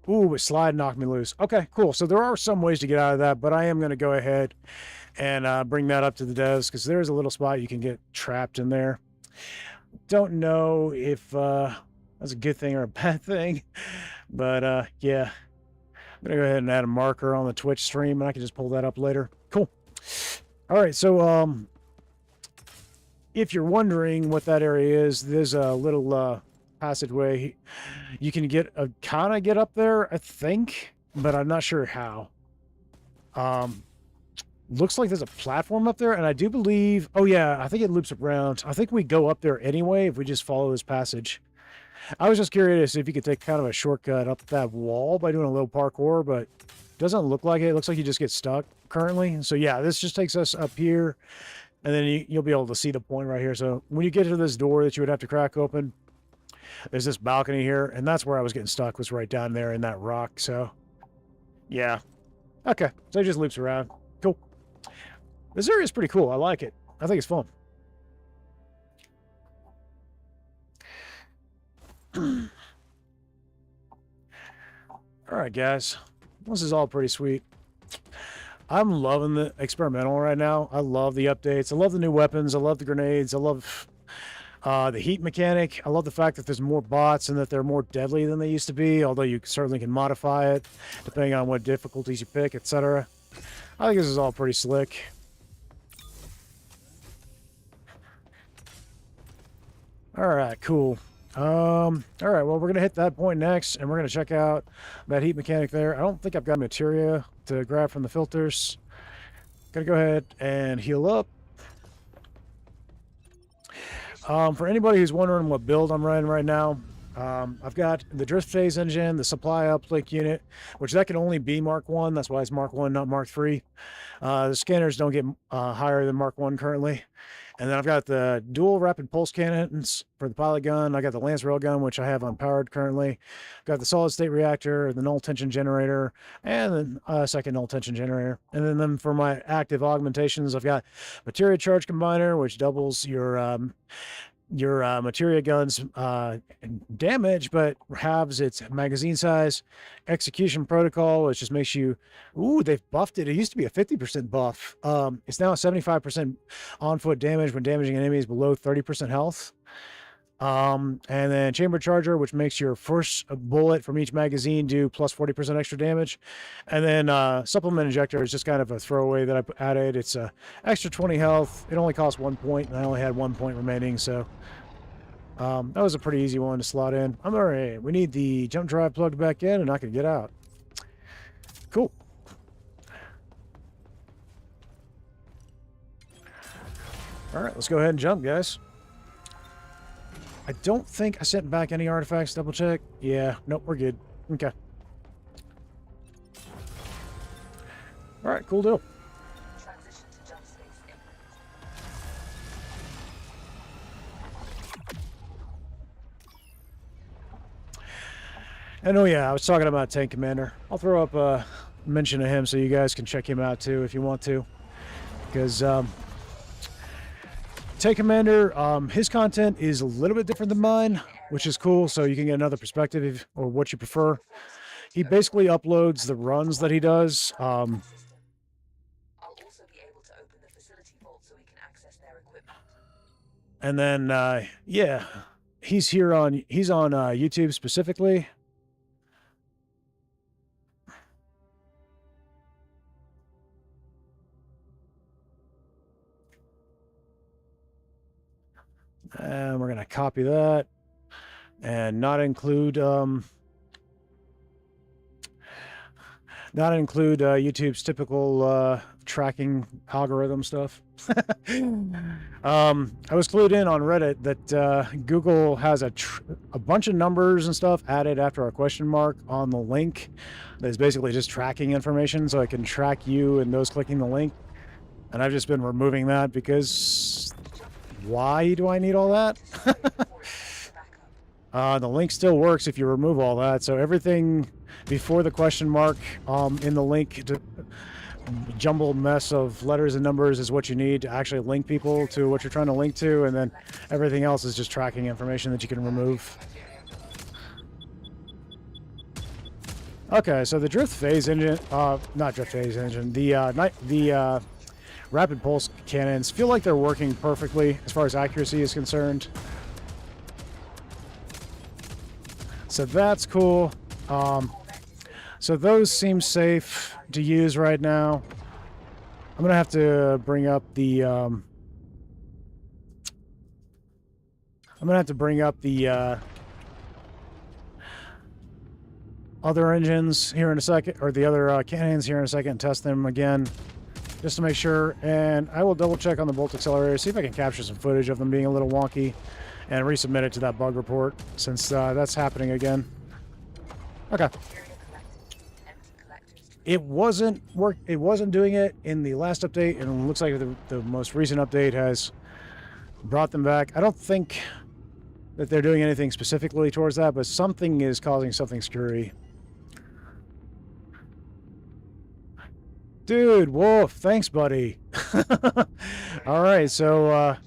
S1: Ooh, a slide knocked me loose. Okay, cool. So there are some ways to get out of that, but I am going to go ahead and bring that up to the devs because there is a little spot you can get trapped in there. Don't know if that's a good thing or a bad thing. But, yeah, I'm going to go ahead and add a marker on the Twitch stream, and I can just pull that up later. Cool. All right, so if you're wondering what that area is, there's a little passageway. You can kind of get up there, I think, but I'm not sure how. Looks like there's a platform up there, and I do believe... Oh, yeah, I think it loops around. I think we go up there anyway if we just follow this passage. I was just curious if you could take kind of a shortcut up that wall by doing a little parkour, but it doesn't look like it. It looks like you just get stuck currently. So yeah, this just takes us up here, and then you'll be able to see the point right here. So when you get to this door that you would have to crack open, there's this balcony here, and that's where I was getting stuck, was right down there in that rock. So yeah. Okay, so it just loops around. Cool. This area is pretty cool. I like it. I think it's fun. All right, guys. This is all pretty sweet. I'm loving the experimental right now. I love the updates. I love the new weapons. I love the grenades. I love the heat mechanic. I love the fact that there's more bots and that they're more deadly than they used to be, although you certainly can modify it depending on what difficulties you pick, etc. I think this is all pretty slick. All right, cool. All right, well, we're going to hit that point next, and we're going to check out that heat mechanic there. I don't think I've got materia to grab from the filters. Going to go ahead and heal up. For anybody who's wondering what build I'm running right now, I've got the drift phase engine, the supply uplink unit, which that can only be Mark 1. That's why it's Mark 1, not Mark 3. The scanners don't get higher than Mark 1 currently. And then I've got the dual rapid pulse cannons for the pilot gun. I got the lance railgun, which I have unpowered currently. Got the solid state reactor, the null tension generator, and then a second null tension generator. And then for my active augmentations, I've got materia charge combiner, which doubles your materia guns damage, but halves its magazine size. Execution protocol, which just makes you... Ooh, they've buffed it. It used to be a 50% buff. It's now a 75% on-foot damage when damaging enemies below 30% health. And then chamber charger, which makes your first bullet from each magazine do plus 40% extra damage. And then supplement injector is just kind of a throwaway that I added. It's a extra 20 health. It only costs 1 point, and I only had 1 point remaining, so that was a pretty easy one to slot in. I'm all right. We need the jump drive plugged back in, and I can get out. Cool. All right, let's go ahead and jump, guys. I don't think I sent back any artifacts. Double check. Yeah, nope, we're good. Okay. All right, cool deal.
S2: Transition to jump space imminent.
S1: And oh yeah, I was talking about Tank Commander. I'll throw up a mention of him so you guys can check him out too if you want to. Because Tank Commander, his content is a little bit different than mine, which is cool, so you can get another perspective or what you prefer. He basically uploads the runs that he does.
S2: I'll also be able to open the facility vault so we can access their equipment.
S1: And then, yeah, he's on YouTube specifically. And we're going to copy that and not include YouTube's typical tracking algorithm stuff. I was clued in on Reddit that Google has a bunch of numbers and stuff added after a question mark on the link that is basically just tracking information, so I can track you and those clicking the link. And I've just been removing that because why do I need all that? The link still works if you remove all that, so everything before the question mark in the link, jumbled mess of letters and numbers, is what you need to actually link people to what you're trying to link to, and then everything else is just tracking information that you can remove. Okay, so the drift phase engine, not drift phase engine, the rapid pulse cannons feel like they're working perfectly as far as accuracy is concerned. So that's cool. So those seem safe to use right now. I'm gonna have to bring up the other engines here in a second, or the other cannons here in a second, and test them again just to make sure. And I will double check on the bolt accelerator, see if I can capture some footage of them being a little wonky, and resubmit it to that bug report, since that's happening again. Okay. It wasn't doing it in the last update, and it looks like the most recent update has brought them back. I don't think that they're doing anything specifically towards that, but something is causing something screwy. Dude, Wolf, thanks, buddy. All right, so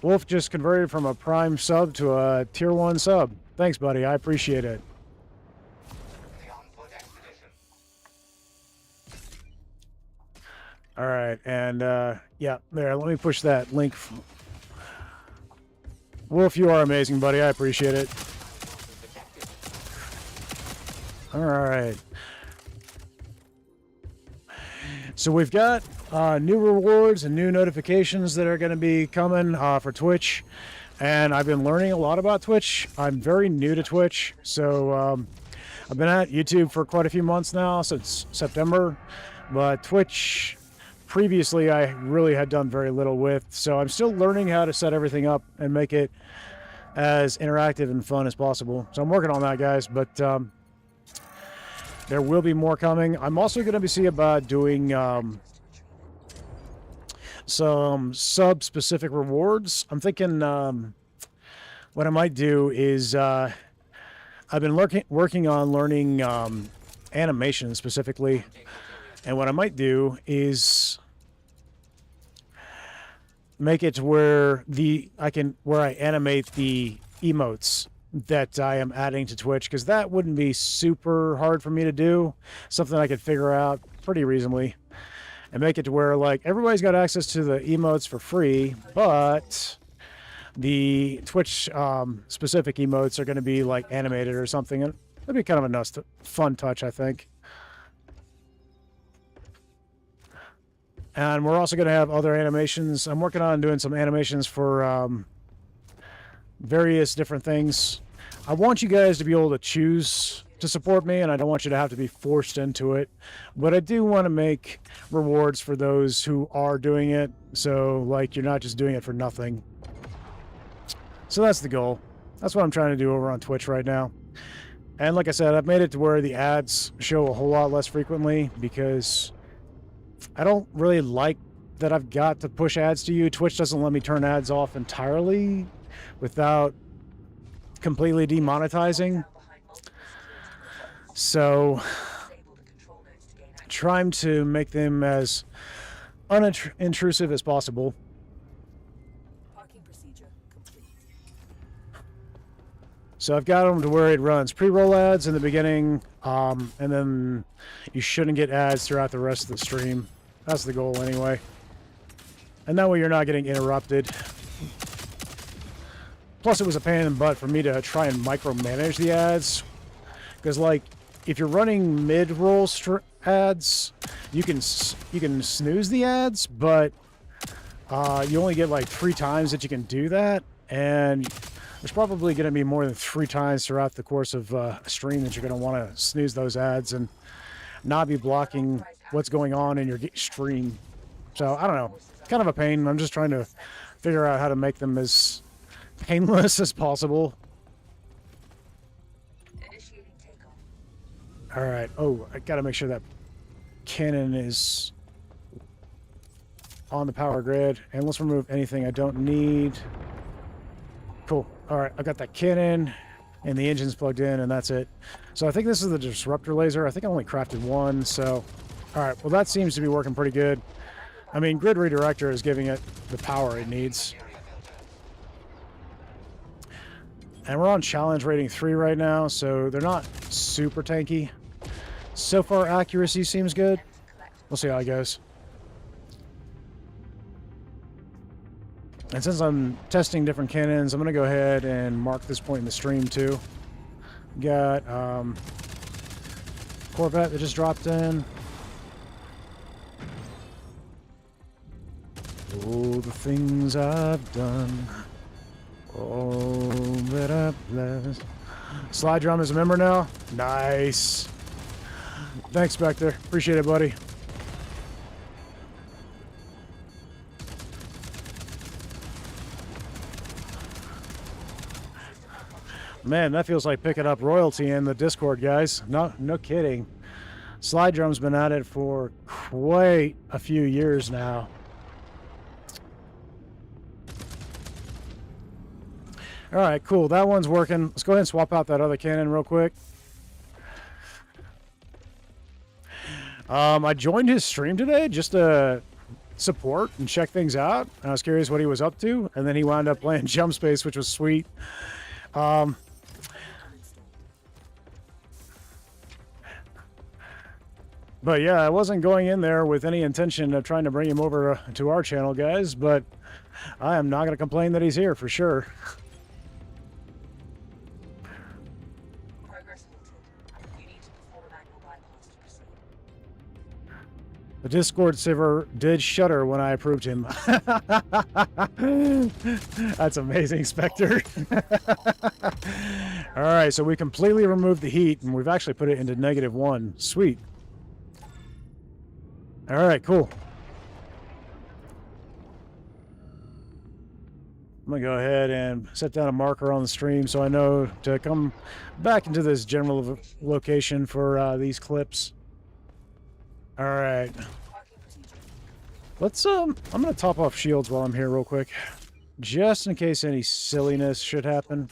S1: Wolf just converted from a Prime sub to a Tier 1 sub. Thanks, buddy. I appreciate it. All right, and yeah, there, let me push that link. Wolf, you are amazing, buddy. I appreciate it. All right. So we've got new rewards and new notifications that are going to be coming for Twitch. And I've been learning a lot about Twitch. I'm very new to Twitch. So I've been at YouTube for quite a few months now, since September. But Twitch, previously, I really had done very little with. So I'm still learning how to set everything up and make it as interactive and fun as possible. So I'm working on that, guys. But there will be more coming. I'm also going to see about doing some sub-specific rewards. I'm thinking what I might do is I've been working on learning animation specifically, and what I might do is make it to where I animate the emotes that I am adding to Twitch, because that wouldn't be super hard for me to do. Something I could figure out pretty reasonably, and make it to where, like, everybody's got access to the emotes for free, but the Twitch specific emotes are going to be like animated or something. And that'd be kind of a nice, fun touch, I think. And we're also going to have other animations. I'm working on doing some animations for various different things. I want you guys to be able to choose to support me, and I don't want you to have to be forced into it. But I do want to make rewards for those who are doing it, so like you're not just doing it for nothing. So that's the goal. That's what I'm trying to do over on Twitch right now. And like I said, I've made it to where the ads show a whole lot less frequently, because I don't really like that I've got to push ads to you. Twitch doesn't let me turn ads off entirely without completely demonetizing. So trying to make them as unintrusive as possible. So I've got them to where it runs pre-roll ads in the beginning, and then you shouldn't get ads throughout the rest of the stream. That's the goal anyway. And that way you're not getting interrupted. Plus, it was a pain in the butt for me to try and micromanage the ads, because, like, if you're running mid-roll ads, you can snooze the ads, but You only get like 3 times that you can do that, and there's probably going to be more than 3 times throughout the course of a stream that you're going to want to snooze those ads and not be blocking what's going on in your stream. So, I don't know. Kind of a pain. I'm just trying to figure out how to make them as painless as possible. Alright. Oh, I gotta make sure that cannon is on the power grid. And let's remove anything I don't need. Cool. Alright, I got that cannon, and the engine's plugged in, and that's it. So I think this is the disruptor laser. I think I only crafted one, so... Alright, well that seems to be working pretty good. I mean, Grid Redirector is giving it the power it needs. And we're on challenge rating 3 right now, so they're not super tanky. So far, accuracy seems good. We'll see how it goes. And since I'm testing different cannons, I'm going to go ahead and mark this point in the stream too. Got Corvette that just dropped in. Oh, the things I've done. Oh, that I've blessed. Slide drum is a member now. Nice. Thanks, Spectre. Appreciate it, buddy. Man, that feels like picking up royalty in the Discord, guys. No kidding. Slide drum's been at it for quite a few years now. All right, cool. That one's working. Let's go ahead and swap out that other cannon real quick. I joined his stream today just to support and check things out. I was curious what he was up to, and then he wound up playing Jump Space, which was sweet. But yeah, I wasn't going in there with any intention of trying to bring him over to our channel, guys, but I am not going to complain that he's here for sure. The Discord server did shudder when I approved him. That's amazing, Spectre. All right, so we completely removed the heat, and we've actually put it into -1. Sweet. All right, cool. I'm going to go ahead and set down a marker on the stream so I know to come back into this general location for these clips. All right. Let's I'm gonna top off shields while I'm here real quick, just in case any silliness should happen.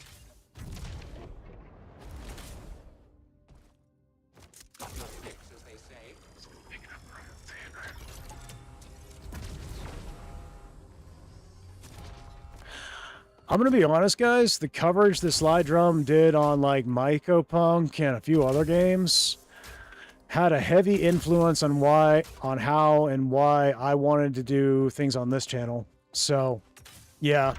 S1: I'm gonna be honest, guys. The coverage the Slide Drum did on like Mycopunk and a few other games had a heavy influence on how and why I wanted to do things on this channel. So, yeah.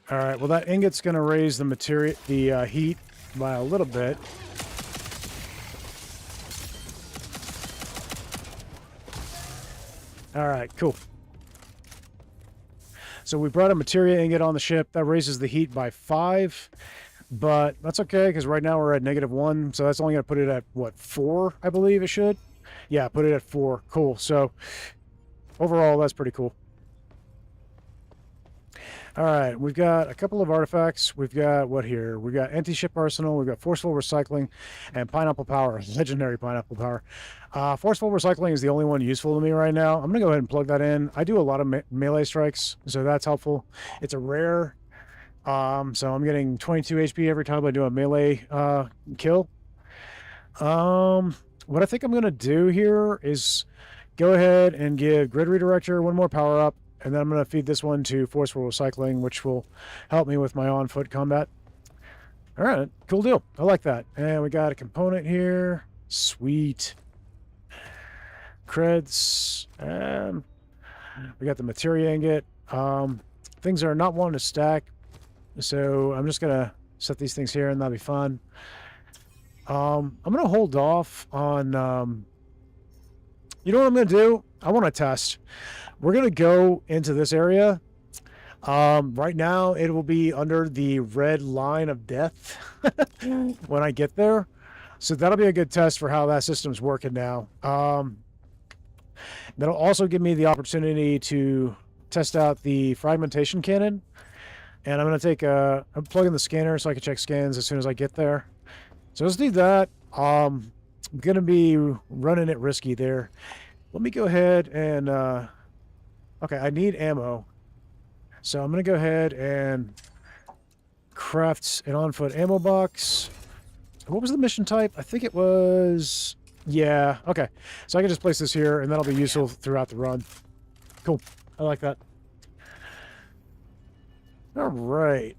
S1: All right. Well, that ingot's going to raise the heat by a little bit. All right. Cool. So we brought a materia ingot on the ship that raises the heat by 5. But that's okay, because right now we're at -1, so that's only going to put it at, what, 4, I believe it should? Yeah, put it at 4. Cool. So, overall, that's pretty cool. All right, we've got a couple of artifacts. We've got, what here? We've got anti-ship arsenal, we've got forceful recycling, and pineapple power, legendary pineapple power. Forceful recycling is the only one useful to me right now. I'm going to go ahead and plug that in. I do a lot of melee strikes, so that's helpful. It's a rare... so I'm getting 22 HP every time I do a melee kill. What I think I'm going to do here is go ahead and give Grid Redirector one more power up, and then I'm going to feed this one to Forceful Recycling, which will help me with my on-foot combat. All right, cool deal. I like that. And we got a component here. Sweet. Creds. We got the materia ingot. Things are not wanting to stack. So I'm just going to set these things here, and that'll be fun. I'm going to hold off on You know what I'm going to do? I want to test. We're going to go into this area. Right now, it will be under the red line of death when I get there. So that'll be a good test for how that system's working now. That'll also give me the opportunity to test out the fragmentation cannon. And I'm going to take I'm plugging the scanner so I can check scans as soon as I get there. So let's do that. I'm going to be running it risky there. Let me go ahead and... okay, I need ammo. So I'm going to go ahead and craft an on-foot ammo box. What was the mission type? I think it was... Yeah, okay. So I can just place this here, and that'll be useful throughout the run. Cool. I like that. All right.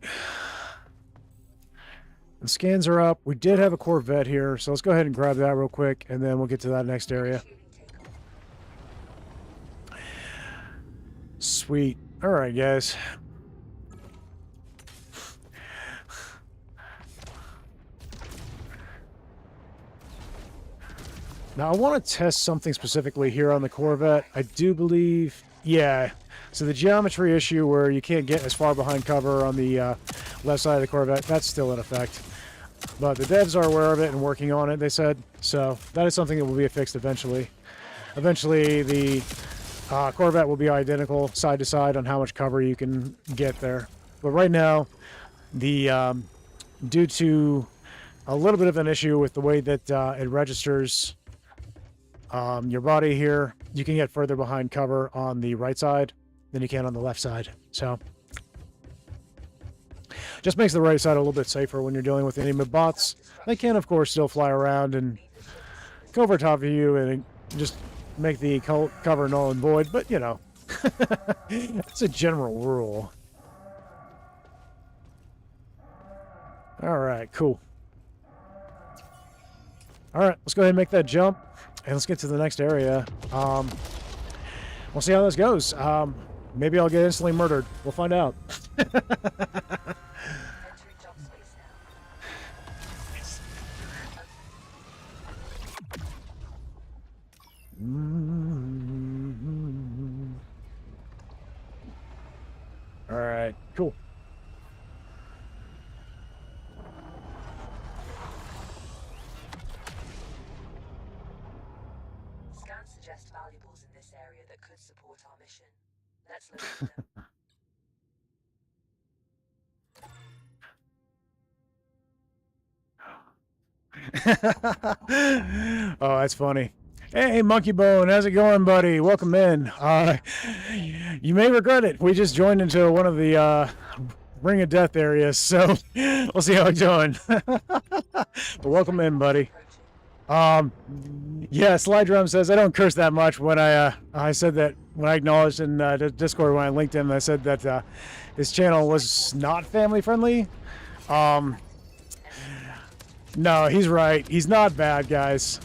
S1: The scans are up. We did have a Corvette here, so let's go ahead and grab that real quick, and then we'll get to that next area. Sweet. All right, guys. Now, I want to test something specifically here on the Corvette. I do believe... Yeah. So the geometry issue where you can't get as far behind cover on the left side of the Corvette, that's still in effect. But the devs are aware of it and working on it, they said. So that is something that will be fixed eventually. Eventually, the Corvette will be identical side to side on how much cover you can get there. But right now, the due to a little bit of an issue with the way that it registers your body here, you can get further behind cover on the right side than you can on the left side. So just makes the right side a little bit safer when you're dealing with enemy bots. They can, of course, still fly around and go over top of you and just make the cover null and void, but you know, it's a general rule. All right, cool. All right, let's go ahead and make that jump, and let's get to the next area. We'll see how this goes. Maybe I'll get instantly murdered. We'll find out. All right, cool.
S2: Scans suggest valuables in this area that could support our mission. Let's look at them.
S1: Oh, that's funny. Hey, Monkey Bone, how's it going, buddy? Welcome in. You may regret it. We just joined into one of the Ring of Death areas, so we'll see how it's going. But welcome in, buddy. Yeah, Slide Drum says I don't curse that much. When I said that when I acknowledged in Discord when I linked him, I said that his channel was not family friendly. No, he's right. He's not bad, guys.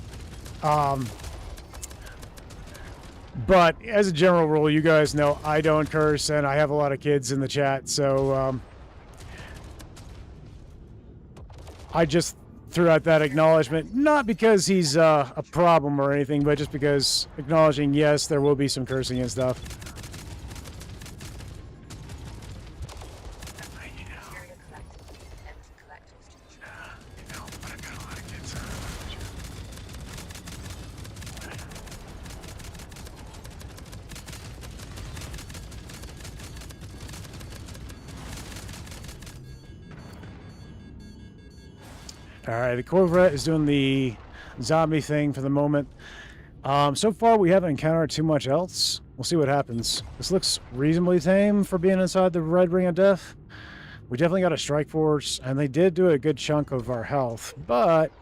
S1: But as a general rule, you guys know I don't curse, and I have a lot of kids in the chat, so I just threw out that acknowledgement, not because he's a problem or anything, but just because acknowledging, yes, there will be some cursing and stuff. Alright, the Corvette is doing the zombie thing for the moment. So far, we haven't encountered too much else. We'll see what happens. This looks reasonably tame for being inside the Red Ring of Death. We definitely got a strike force, and they did do a good chunk of our health, but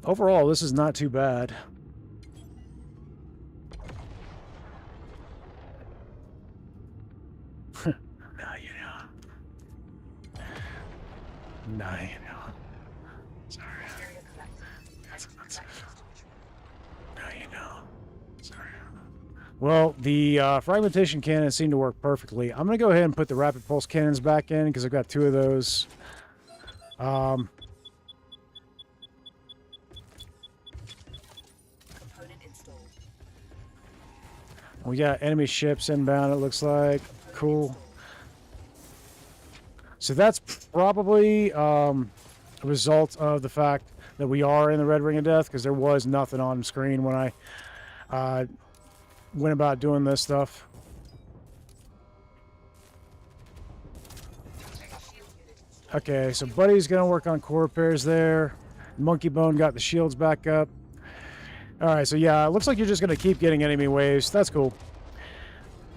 S1: overall, this is not too bad. No, you know. Sorry. That's offensive. No, you know. Sorry. Well, the fragmentation cannons seem to work perfectly. I'm going to go ahead and put the rapid pulse cannons back in because I've got 2 of those. We got enemy ships inbound, it looks like. Cool. So that's probably a result of the fact that we are in the Red Ring of Death, because there was nothing on screen when I went about doing this stuff. Okay, so Buddy's gonna work on core repairs there. Monkey Bone got the shields back up. Alright, so yeah, it looks like you're just gonna keep getting enemy waves. That's cool.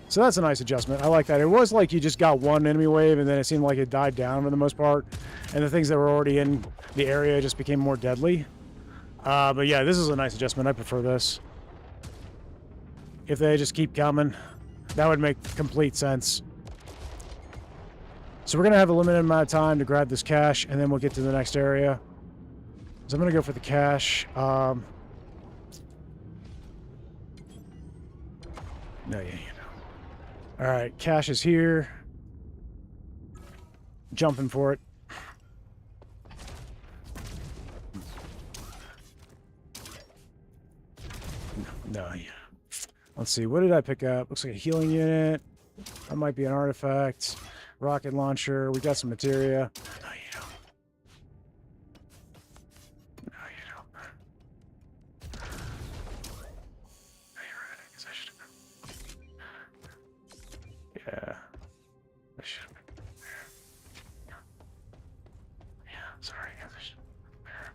S1: So that's a nice adjustment. I like that. It was like you just got one enemy wave and then it seemed like it died down for the most part. And the things that were already in the area just became more deadly. But yeah, this is a nice adjustment. I prefer this. If they just keep coming, that would make complete sense. So we're going to have a limited amount of time to grab this cache, and then we'll get to the next area. So I'm going to go for the cache. No, yeah, you know. All right, cache is here. Jumping for it. No, yeah. Let's see, what did I pick up? Looks like a healing unit. That might be an artifact. Rocket launcher. We got some materia. No, you don't. No, you don't. No, you're right. I guess I should have been. Yeah. I should have been there. Yeah, sorry. I guess I should have been there.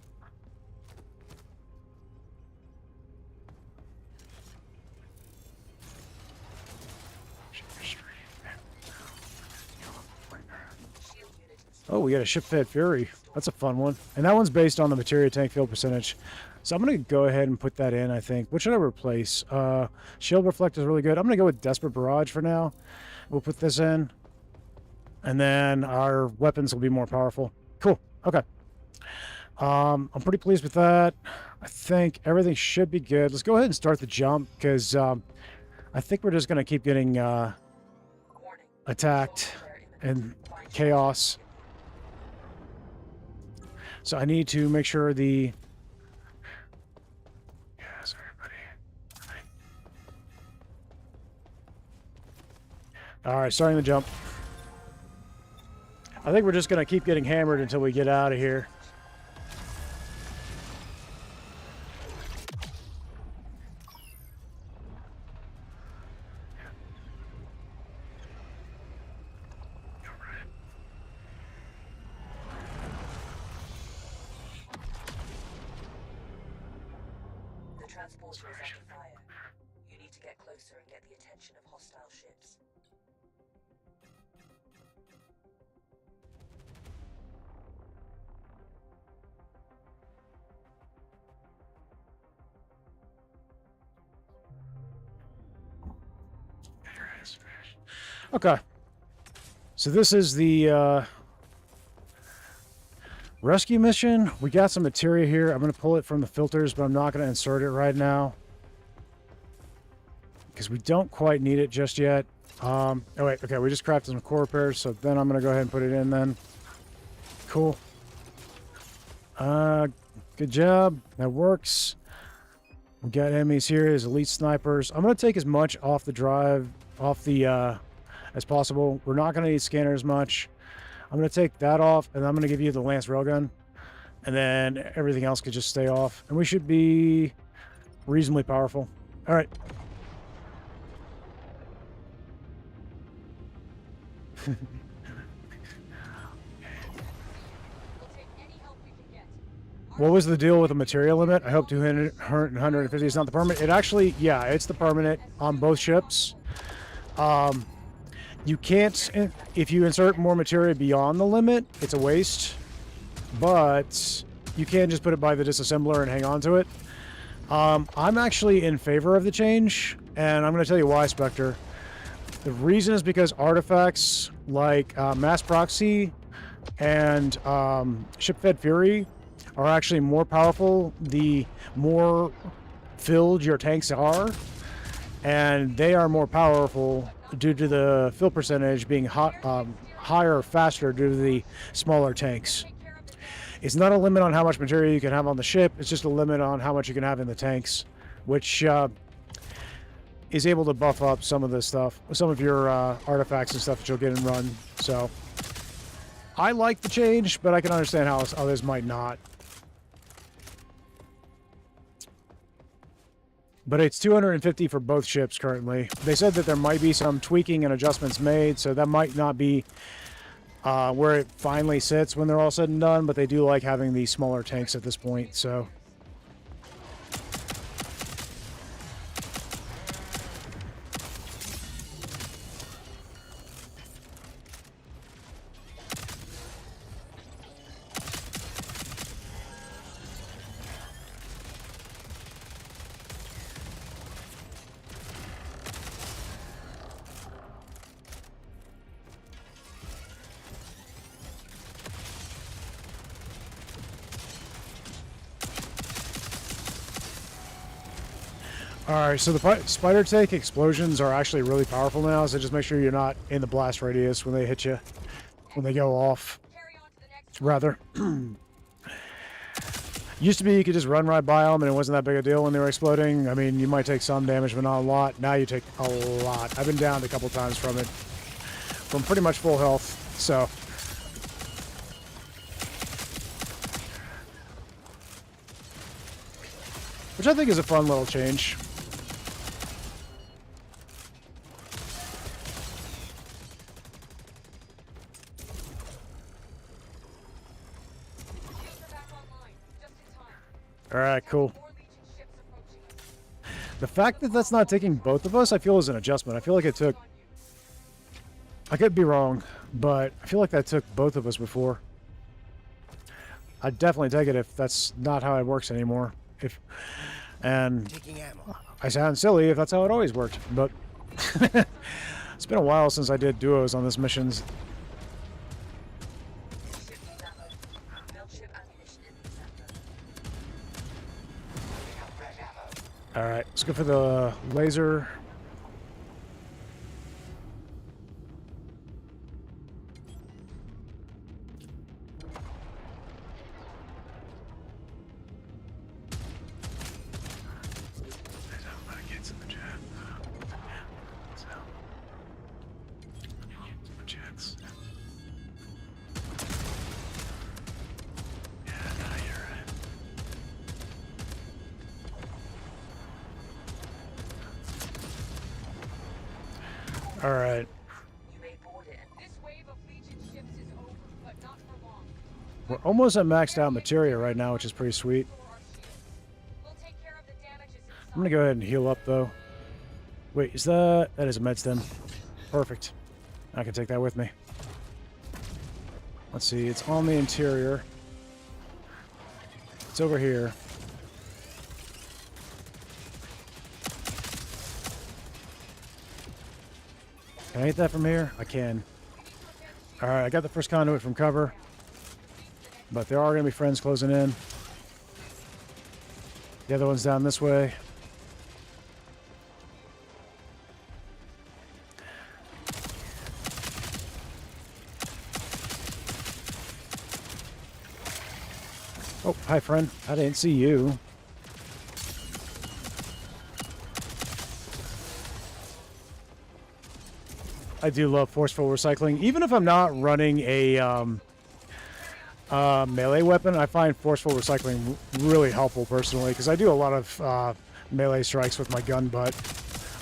S1: Oh, we got a ship-fed Fury. That's a fun one. And that one's based on the materia tank field percentage. So I'm going to go ahead and put that in, I think. What should I replace? Shield Reflect is really good. I'm going to go with Desperate Barrage for now. We'll put this in. And then our weapons will be more powerful. Cool. Okay. I'm pretty pleased with that. I think everything should be good. Let's go ahead and start the jump, because I think we're just going to keep getting attacked and chaos. So I need to make sure the... Yeah, sorry, buddy. Alright, starting the jump. I think we're just going to keep getting hammered until we get out of here.
S2: Transporter is under fire. You need to get closer and get the attention of hostile ships.
S1: Okay. So this is the rescue mission. We got some materia here. I'm going to pull it from the filters, but I'm not going to insert it right now, because we don't quite need it just yet. Oh wait, okay, we just crafted some core repairs, so then I'm going to go ahead and put it in then. Cool. Good job. That works. We got enemies here. There's elite snipers. I'm going to take as much off the drive, as possible. We're not going to need scanners much. I'm going to take that off, and I'm going to give you the Lance Railgun. And then everything else could just stay off. And we should be reasonably powerful. All right. What was the deal with the material limit? I hope 200, 150 is not the permanent. It actually, yeah, it's the permanent on both ships. You can't, if you insert more materia beyond the limit, it's a waste. But you can just put it by the disassembler and hang on to it. I'm actually in favor of the change, and I'm going to tell you why, Spectre. The reason is because artifacts like Mass Proxy and Ship-Fed Fury are actually more powerful the more filled your tanks are, and they are more powerful due to the fill percentage being higher, faster due to the smaller tanks. It's not a limit on how much material you can have on the ship, it's just a limit on how much you can have in the tanks, which is able to buff up some of this stuff, some of your artifacts and stuff that you'll get in run. So I like the change, but I can understand how others might not. But it's 250 for both ships currently. They said that there might be some tweaking and adjustments made, so that might not be where it finally sits when they're all said and done, but they do like having these smaller tanks at this point, so... Alright, so the spider tank explosions are actually really powerful now, so just make sure you're not in the blast radius when they hit you, when they go off. Rather. Used to be you could just run right by them and it wasn't that big a deal when they were exploding. I mean, you might take some damage, but not a lot. Now you take a lot. I've been downed a couple times from it. From pretty much full health, so... Which I think is a fun little change. Alright, cool. The fact that that's not taking both of us, I feel is an adjustment. I feel like it took... I could be wrong, but I feel like that took both of us before. I'd definitely take it if that's not how it works anymore. And I sound silly if that's how it always worked, but... It's been a while since I did duos on this missions. Alright, let's go for the laser. Alright. We're almost at maxed out materia right now, which is pretty sweet. I'm gonna go ahead and heal up though. Wait, is that... That is a med stem. Perfect. I can take that with me. Let's see, it's on the interior. It's over here. Can I hit that from here? I can. Alright, I got the first conduit from cover. But there are going to be friends closing in. The other one's down this way. Oh, hi friend. I didn't see you. I do love forceful recycling. Even if I'm not running a melee weapon, I find forceful recycling really helpful personally, because I do a lot of melee strikes with my gun butt.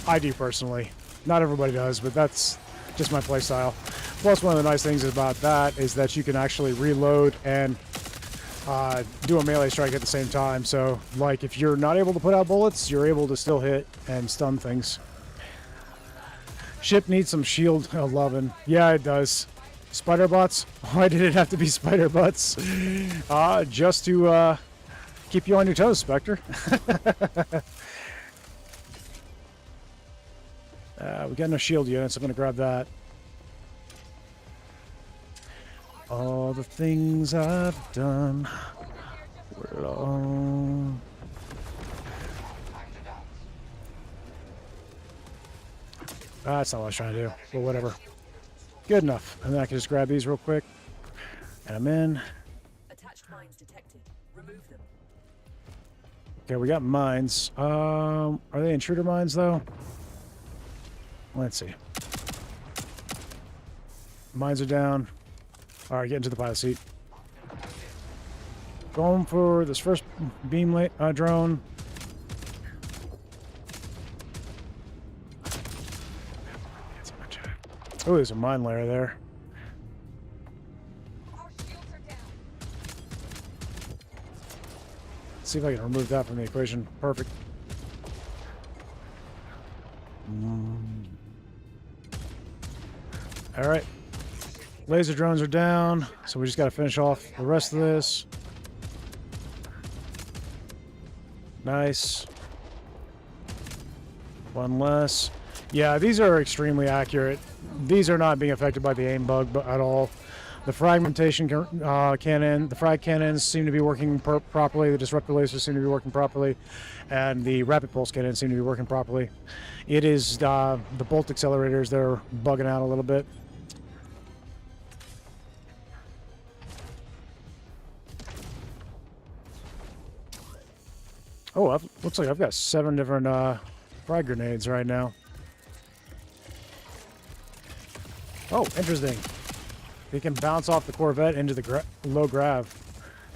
S1: I do personally. Not everybody does, but that's just my playstyle. Plus, one of the nice things about that is that you can actually reload and do a melee strike at the same time. So, like, if you're not able to put out bullets, you're able to still hit and stun things. Ship needs some shield loving. Yeah, it does. Spider bots? Why did it have to be spider butts? Just to keep you on your toes, Spectre. We got no shield units. I'm going to grab that. All the things I've done were long. That's not what I was trying to do, but whatever. Good enough. And then I can just grab these real quick. And I'm in.
S2: Attached mines detected. Remove them.
S1: Okay, we got mines. Are they intruder mines, though? Let's see. Mines are down. All right, get into the pilot seat. Going for this first beam drone. Oh, there's a mine layer there. Let's see if I can remove that from the equation. Perfect. All right. Laser drones are down, so we just got to finish off the rest of this. Nice. One less. Yeah, these are extremely accurate. These are not being affected by the aim bug at all. The fragmentation cannon, the frag cannons seem to be working properly. The disruptor lasers seem to be working properly, and the rapid pulse cannons seem to be working properly. It is the bolt accelerators that are bugging out a little bit. Oh, looks like I've got 7 different frag grenades right now. Oh, interesting. They can bounce off the Corvette into the low grav.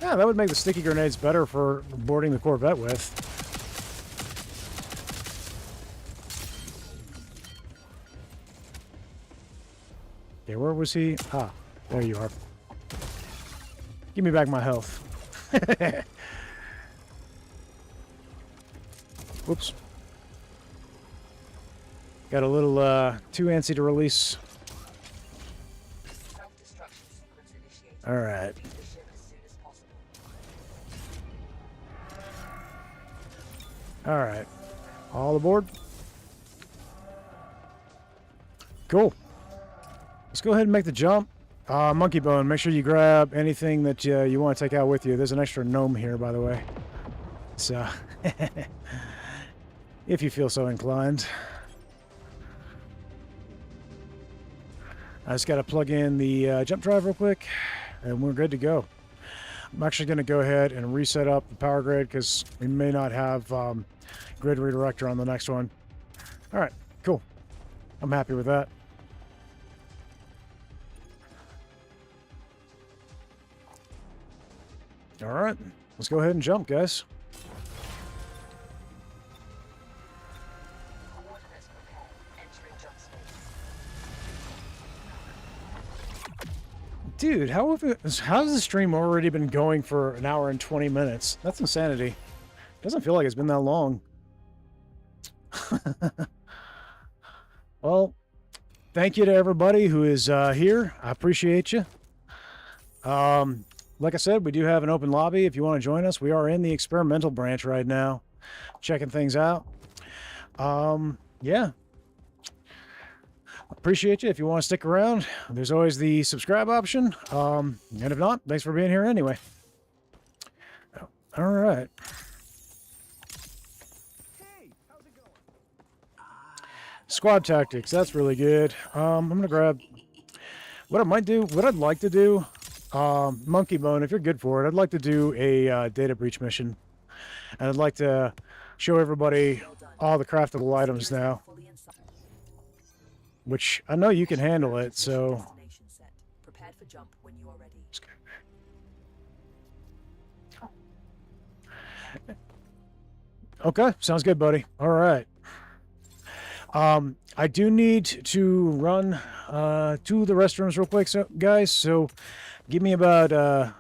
S1: Yeah, that would make the sticky grenades better for boarding the Corvette with. Okay, where was he? Ah, there you are. Give me back my health. Whoops. Got a little too antsy to release. All right. All right. All aboard. Cool. Let's go ahead and make the jump. Monkey Bone, make sure you grab anything that you want to take out with you. There's an extra gnome here, by the way. So, if you feel so inclined. I just got to plug in the jump drive real quick, and we're good to go. I'm actually going to go ahead and reset up the power grid because we may not have grid redirector on the next one. All right, cool. I'm happy with that. All right, let's go ahead and jump, guys. Dude, how's the stream already been going for an hour and 20 minutes? That's insanity. Doesn't feel like it's been that long. Well, thank you to everybody who is here. I appreciate you. Like I said, we do have an open lobby if you want to join us. We are in the experimental branch right now, checking things out. Yeah. Appreciate you. If you want to stick around, there's always the subscribe option. And if not, thanks for being here anyway. All right.
S3: Hey, how's it going?
S1: Squad tactics. That's really good. I'm going to grab what I'd like to do, Monkey Bone, if you're good for it, I'd like to do a data breach mission. And I'd like to show everybody all the craftable items now. Which I know you can handle it, so.
S2: Prepared for jump when you are ready.
S1: Okay, sounds good, buddy. All right. I do need to run to the restrooms real quick, so guys. So give me about a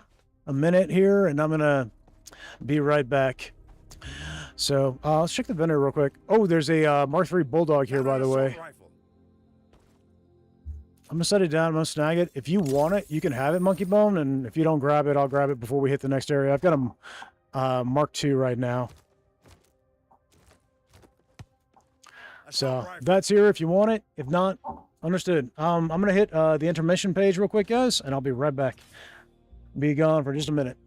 S1: minute here, and I'm gonna be right back. So let's check the vendor real quick. Oh, there's a Mark III Bulldog here, by the way. I'm gonna set it down. I'm gonna snag it. If you want it, you can have it, Monkey Bone. And if you don't grab it, I'll grab it before we hit the next area. I've got a Mark II right now. So that's here if you want it. If not, understood. I'm gonna hit the intermission page real quick, guys, and I'll be right back. Be gone for just a minute.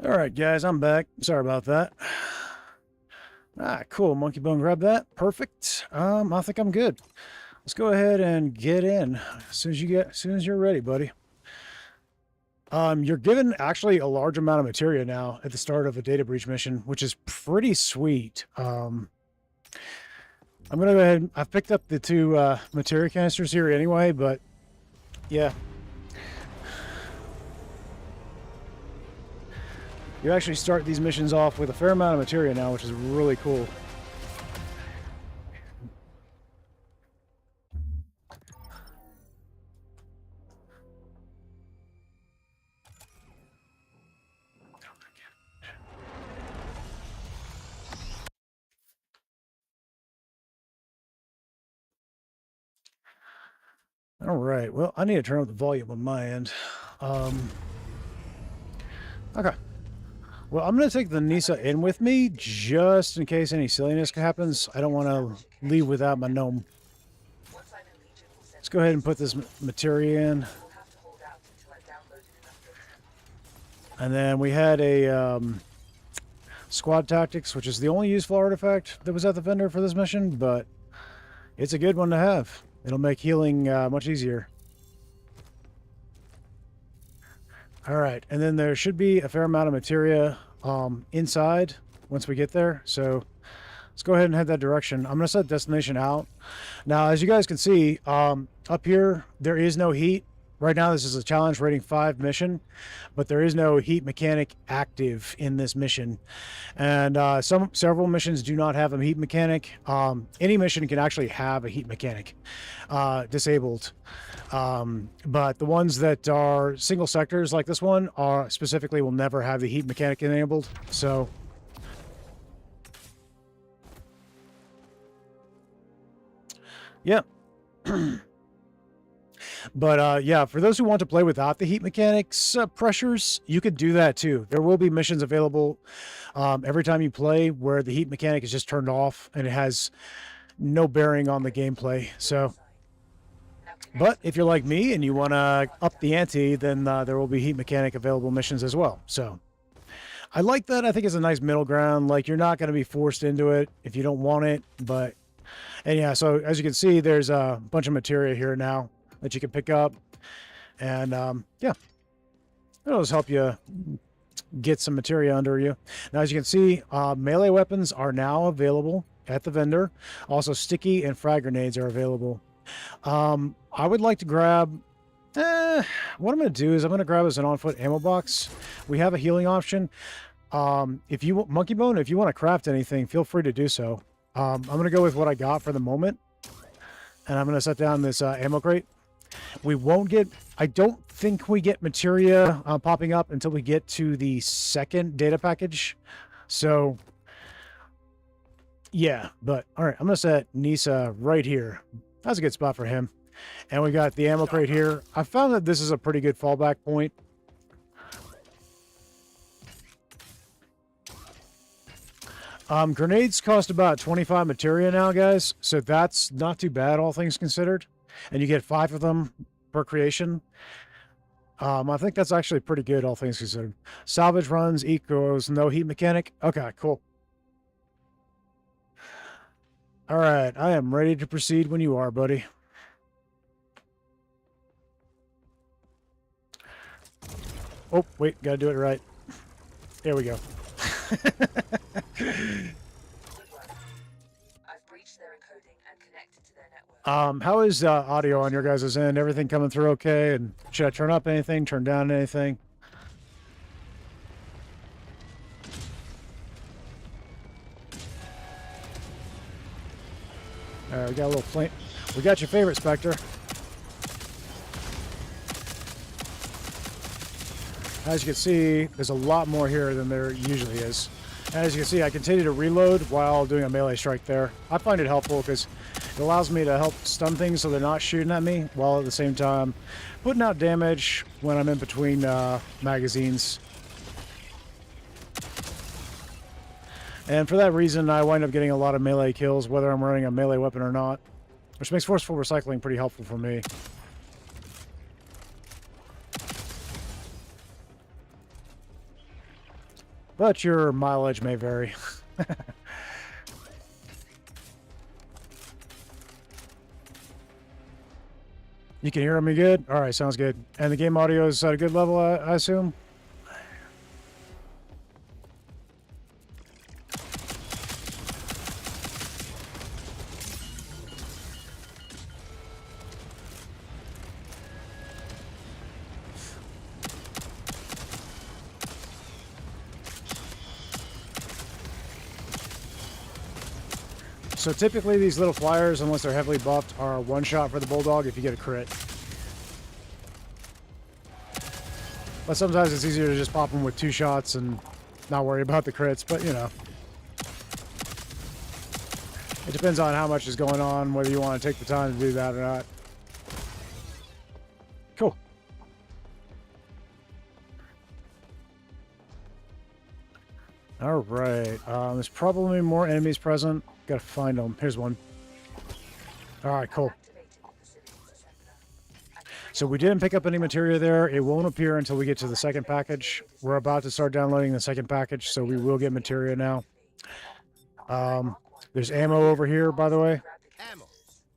S1: All right, guys, I'm back. Sorry about that. Ah, cool. Monkey Bone, grab that. Perfect. I think I'm good. Let's go ahead and get in as soon as you're ready, buddy. You're given actually a large amount of materia now at the start of a data breach mission, which is pretty sweet. I'm gonna go ahead. I've picked up the two materia canisters here anyway, but yeah. You actually start these missions off with a fair amount of materia now, which is really cool. All right, well, I need to turn up the volume on my end. Okay. Well, I'm going to take the Nisa in with me, just in case any silliness happens. I don't want to leave without my gnome. Let's go ahead and put this materia in. And then we had a squad tactics, which is the only useful artifact that was at the vendor for this mission, but it's a good one to have. It'll make healing much easier. All right, and then there should be a fair amount of materia inside once we get there. So let's go ahead and head that direction. I'm going to set destination out. Now, as you guys can see, up here, there is no heat. Right now, this is a challenge rating 5 mission, but there is no heat mechanic active in this mission. And several missions do not have a heat mechanic. Any mission can actually have a heat mechanic disabled. But the ones that are single sectors like this one are specifically will never have the heat mechanic enabled. So yeah. But yeah, for those who want to play without the heat mechanics pressures, you could do that too. There will be missions available every time you play where the heat mechanic is just turned off and it has no bearing on the gameplay. So, but if you're like me and you want to up the ante, then there will be heat mechanic available missions as well. So I like that. I think it's a nice middle ground. Like, you're not going to be forced into it if you don't want it. But, and yeah, so as you can see, there's a bunch of materia here now that you can pick up. And yeah, it'll just help you get some materia under you. Now, as you can see, melee weapons are now available at the vendor. Also, sticky and frag grenades are available. I would like to grab... what I'm going to do is I'm going to grab as an on-foot ammo box. We have a healing option. If you Monkey Bone, if you want to craft anything, feel free to do so. I'm going to go with what I got for the moment. And I'm going to set down this ammo crate. We won't get... I don't think we get materia popping up until we get to the second data package. So, yeah. But, all right. I'm going to set Nisa right here. That's a good spot for him. And we got the ammo crate here. I found that this is a pretty good fallback point. Grenades cost about 25 materia now, guys. So that's not too bad, all things considered. And you get 5 of them per creation. I think that's actually pretty good, all things considered. Salvage runs, ecos, no heat mechanic. Okay, cool. All right, I am ready to proceed when you are, buddy. Oh, wait, gotta do it right. There we go.
S2: I've breached their encoding and connected to their network.
S1: How is audio on your guys' end? Everything coming through okay? And should I turn up anything, turn down anything? All right, we got a little flame. We got your favorite Spectre. As you can see, there's a lot more here than there usually is. And as you can see, I continue to reload while doing a melee strike there. I find it helpful because it allows me to help stun things so they're not shooting at me, while at the same time putting out damage when I'm in between magazines. And for that reason, I wind up getting a lot of melee kills, whether I'm running a melee weapon or not, which makes forceful recycling pretty helpful for me. But your mileage may vary. You can hear me good? All right, sounds good. And the game audio is at a good level, I assume? So typically these little flyers, unless they're heavily buffed, are a one-shot for the Bulldog if you get a crit. But sometimes it's easier to just pop them with 2 shots and not worry about the crits, but you know. It depends on how much is going on, whether you want to take the time to do that or not. Cool. All right. There's probably more enemies present. Gotta find them. Here's one. All right, cool. So we didn't pick up any materia there. It won't appear until we get to the second package. We're about to start downloading the second package, so we will get materia now. There's ammo over here, by the way.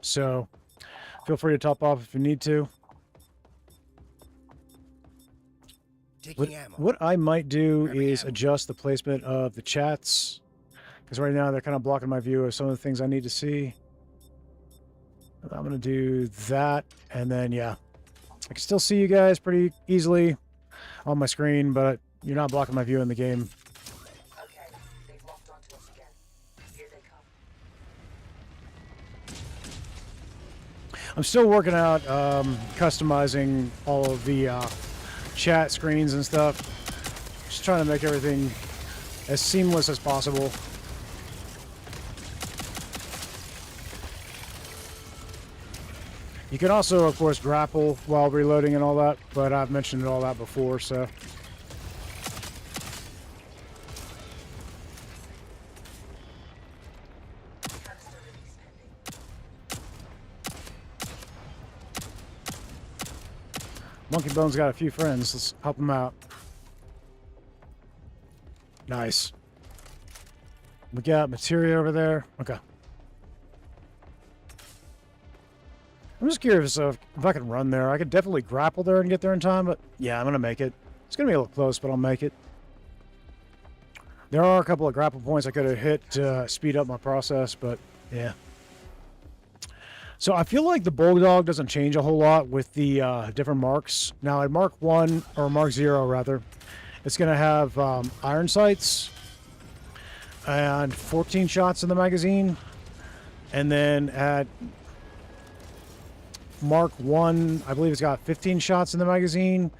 S1: So feel free to top off if you need to. What I might do is adjust the placement of the chats, because right now they're kind of blocking my view of some of the things I need to see. I'm going to do that, and then, yeah. I can still see you guys pretty easily on my screen, but you're not blocking my view in the game.
S2: Okay, they've locked onto us again. Here they come.
S1: I'm still working out customizing all of the chat screens and stuff. Just trying to make everything as seamless as possible. You can also, of course, grapple while reloading and all that, but I've mentioned all that before, so. Monkey Bone's got a few friends. Let's help him out. Nice. We got materia over there. Okay. I'm just curious if I can run there. I could definitely grapple there and get there in time, but yeah, I'm going to make it. It's going to be a little close, but I'll make it. There are a couple of grapple points I could have hit to speed up my process, but yeah. So I feel like the Bulldog doesn't change a whole lot with the different marks. Now at Mark 1, or Mark 0 rather, it's going to have iron sights. and 14 shots in the magazine. And then at Mark 1, I believe it's got 15 shots in the magazine,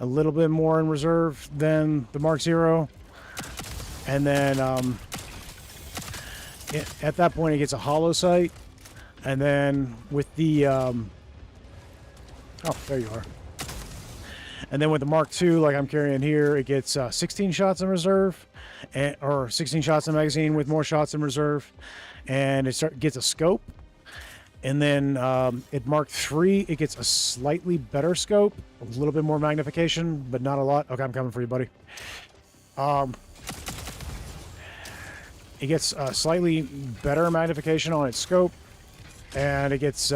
S1: a little bit more in reserve than the Mark 0. And then at that point, it gets a hollow sight. And then with the... oh, there you are. And then with the Mark II, like I'm carrying here, it gets 16 shots in reserve, or 16 shots in the magazine with more shots in reserve. And it gets a scope. And then at Mark III, it gets a slightly better scope, a little bit more magnification, but not a lot. Okay, I'm coming for you, buddy. It gets a slightly better magnification on its scope, and it gets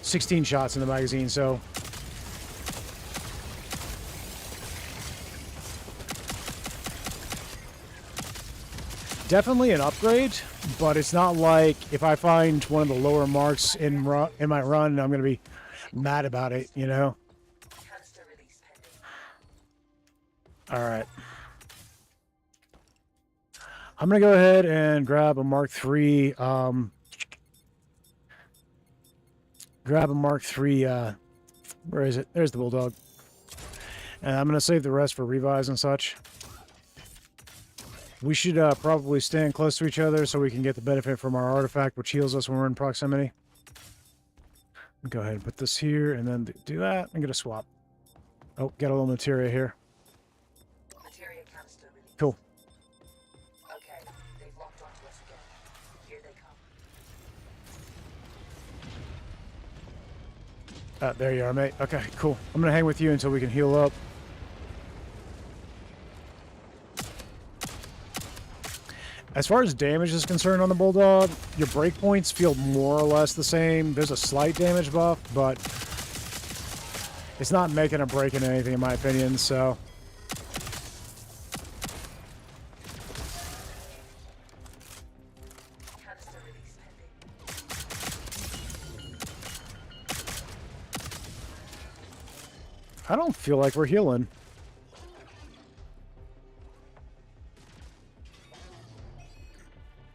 S1: 16 shots in the magazine, so... Definitely an upgrade, but it's not like if I find one of the lower marks in my run, I'm going to be mad about it, you know?
S2: Canister release pending.
S1: All right. I'm going to go ahead and grab a Mark III. Grab a Mark III. Where is it? There's the Bulldog. And I'm going to save the rest for revives and such. We should probably stand close to each other so we can get the benefit from our artifact, which heals us when we're in proximity. Go ahead and put this here, and then do that, and get a swap. Oh, got a little materia here.
S2: Materia canister release.
S1: Cool.
S2: Okay, they've locked onto us again. Here they come.
S1: There you are, mate. Okay, cool. I'm going to hang with you until we can heal up. As far as damage is concerned on the Bulldog, your breakpoints feel more or less the same. There's a slight damage buff, but it's not making or breaking anything, in my opinion, so...
S2: Canister release pending.
S1: I don't feel like we're healing.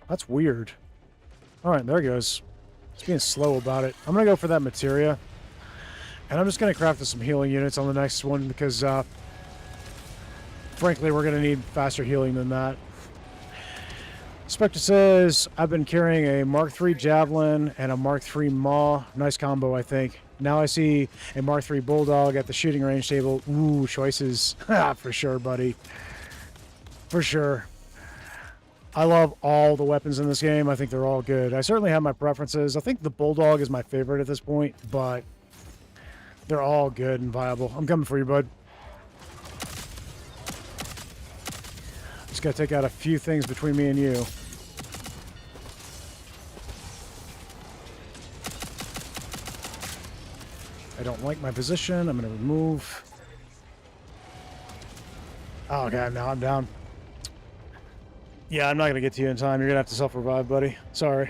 S1: That's weird. Alright, there it goes. It's being slow about it. I'm going to go for that materia. And I'm just going to craft some healing units on the next one because, frankly, we're going to need faster healing than that. Spectre says, I've been carrying a Mark III Javelin and a Mark III Maw. Nice combo, I think. Now I see a Mark III Bulldog at the shooting range table. Ooh, choices. For sure, buddy. For sure. I love all the weapons in this game. I think they're all good. I certainly have my preferences. I think the Bulldog is my favorite at this point, but they're all good and viable. I'm coming for you, bud. Just gotta take out a few things between me and you. I don't like my position. I'm gonna remove. Oh, okay, now I'm down. Yeah, I'm not going to get to you in time. You're going to have to self-revive, buddy. Sorry.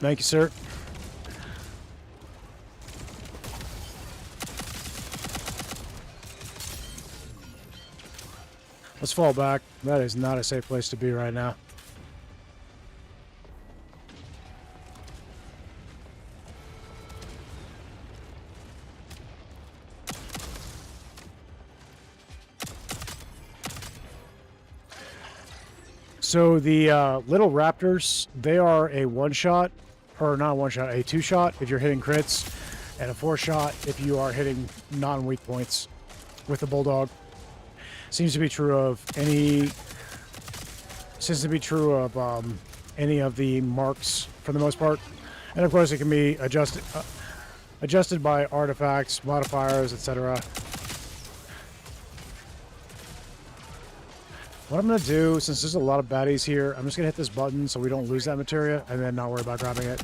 S1: Thank you, sir. Let's fall back. That is not a safe place to be right now. So the little raptors, they are a one-shot, or not a one-shot, a two-shot if you're hitting crits, and a four-shot if you are hitting non-weak points with the Bulldog. Seems to be true of any. Seems to be true of any of the marks for the most part, and of course it can be adjusted by artifacts, modifiers, etc. What I'm gonna do, since there's a lot of baddies here, I'm just gonna hit this button so we don't lose that materia, and then not worry about grabbing it.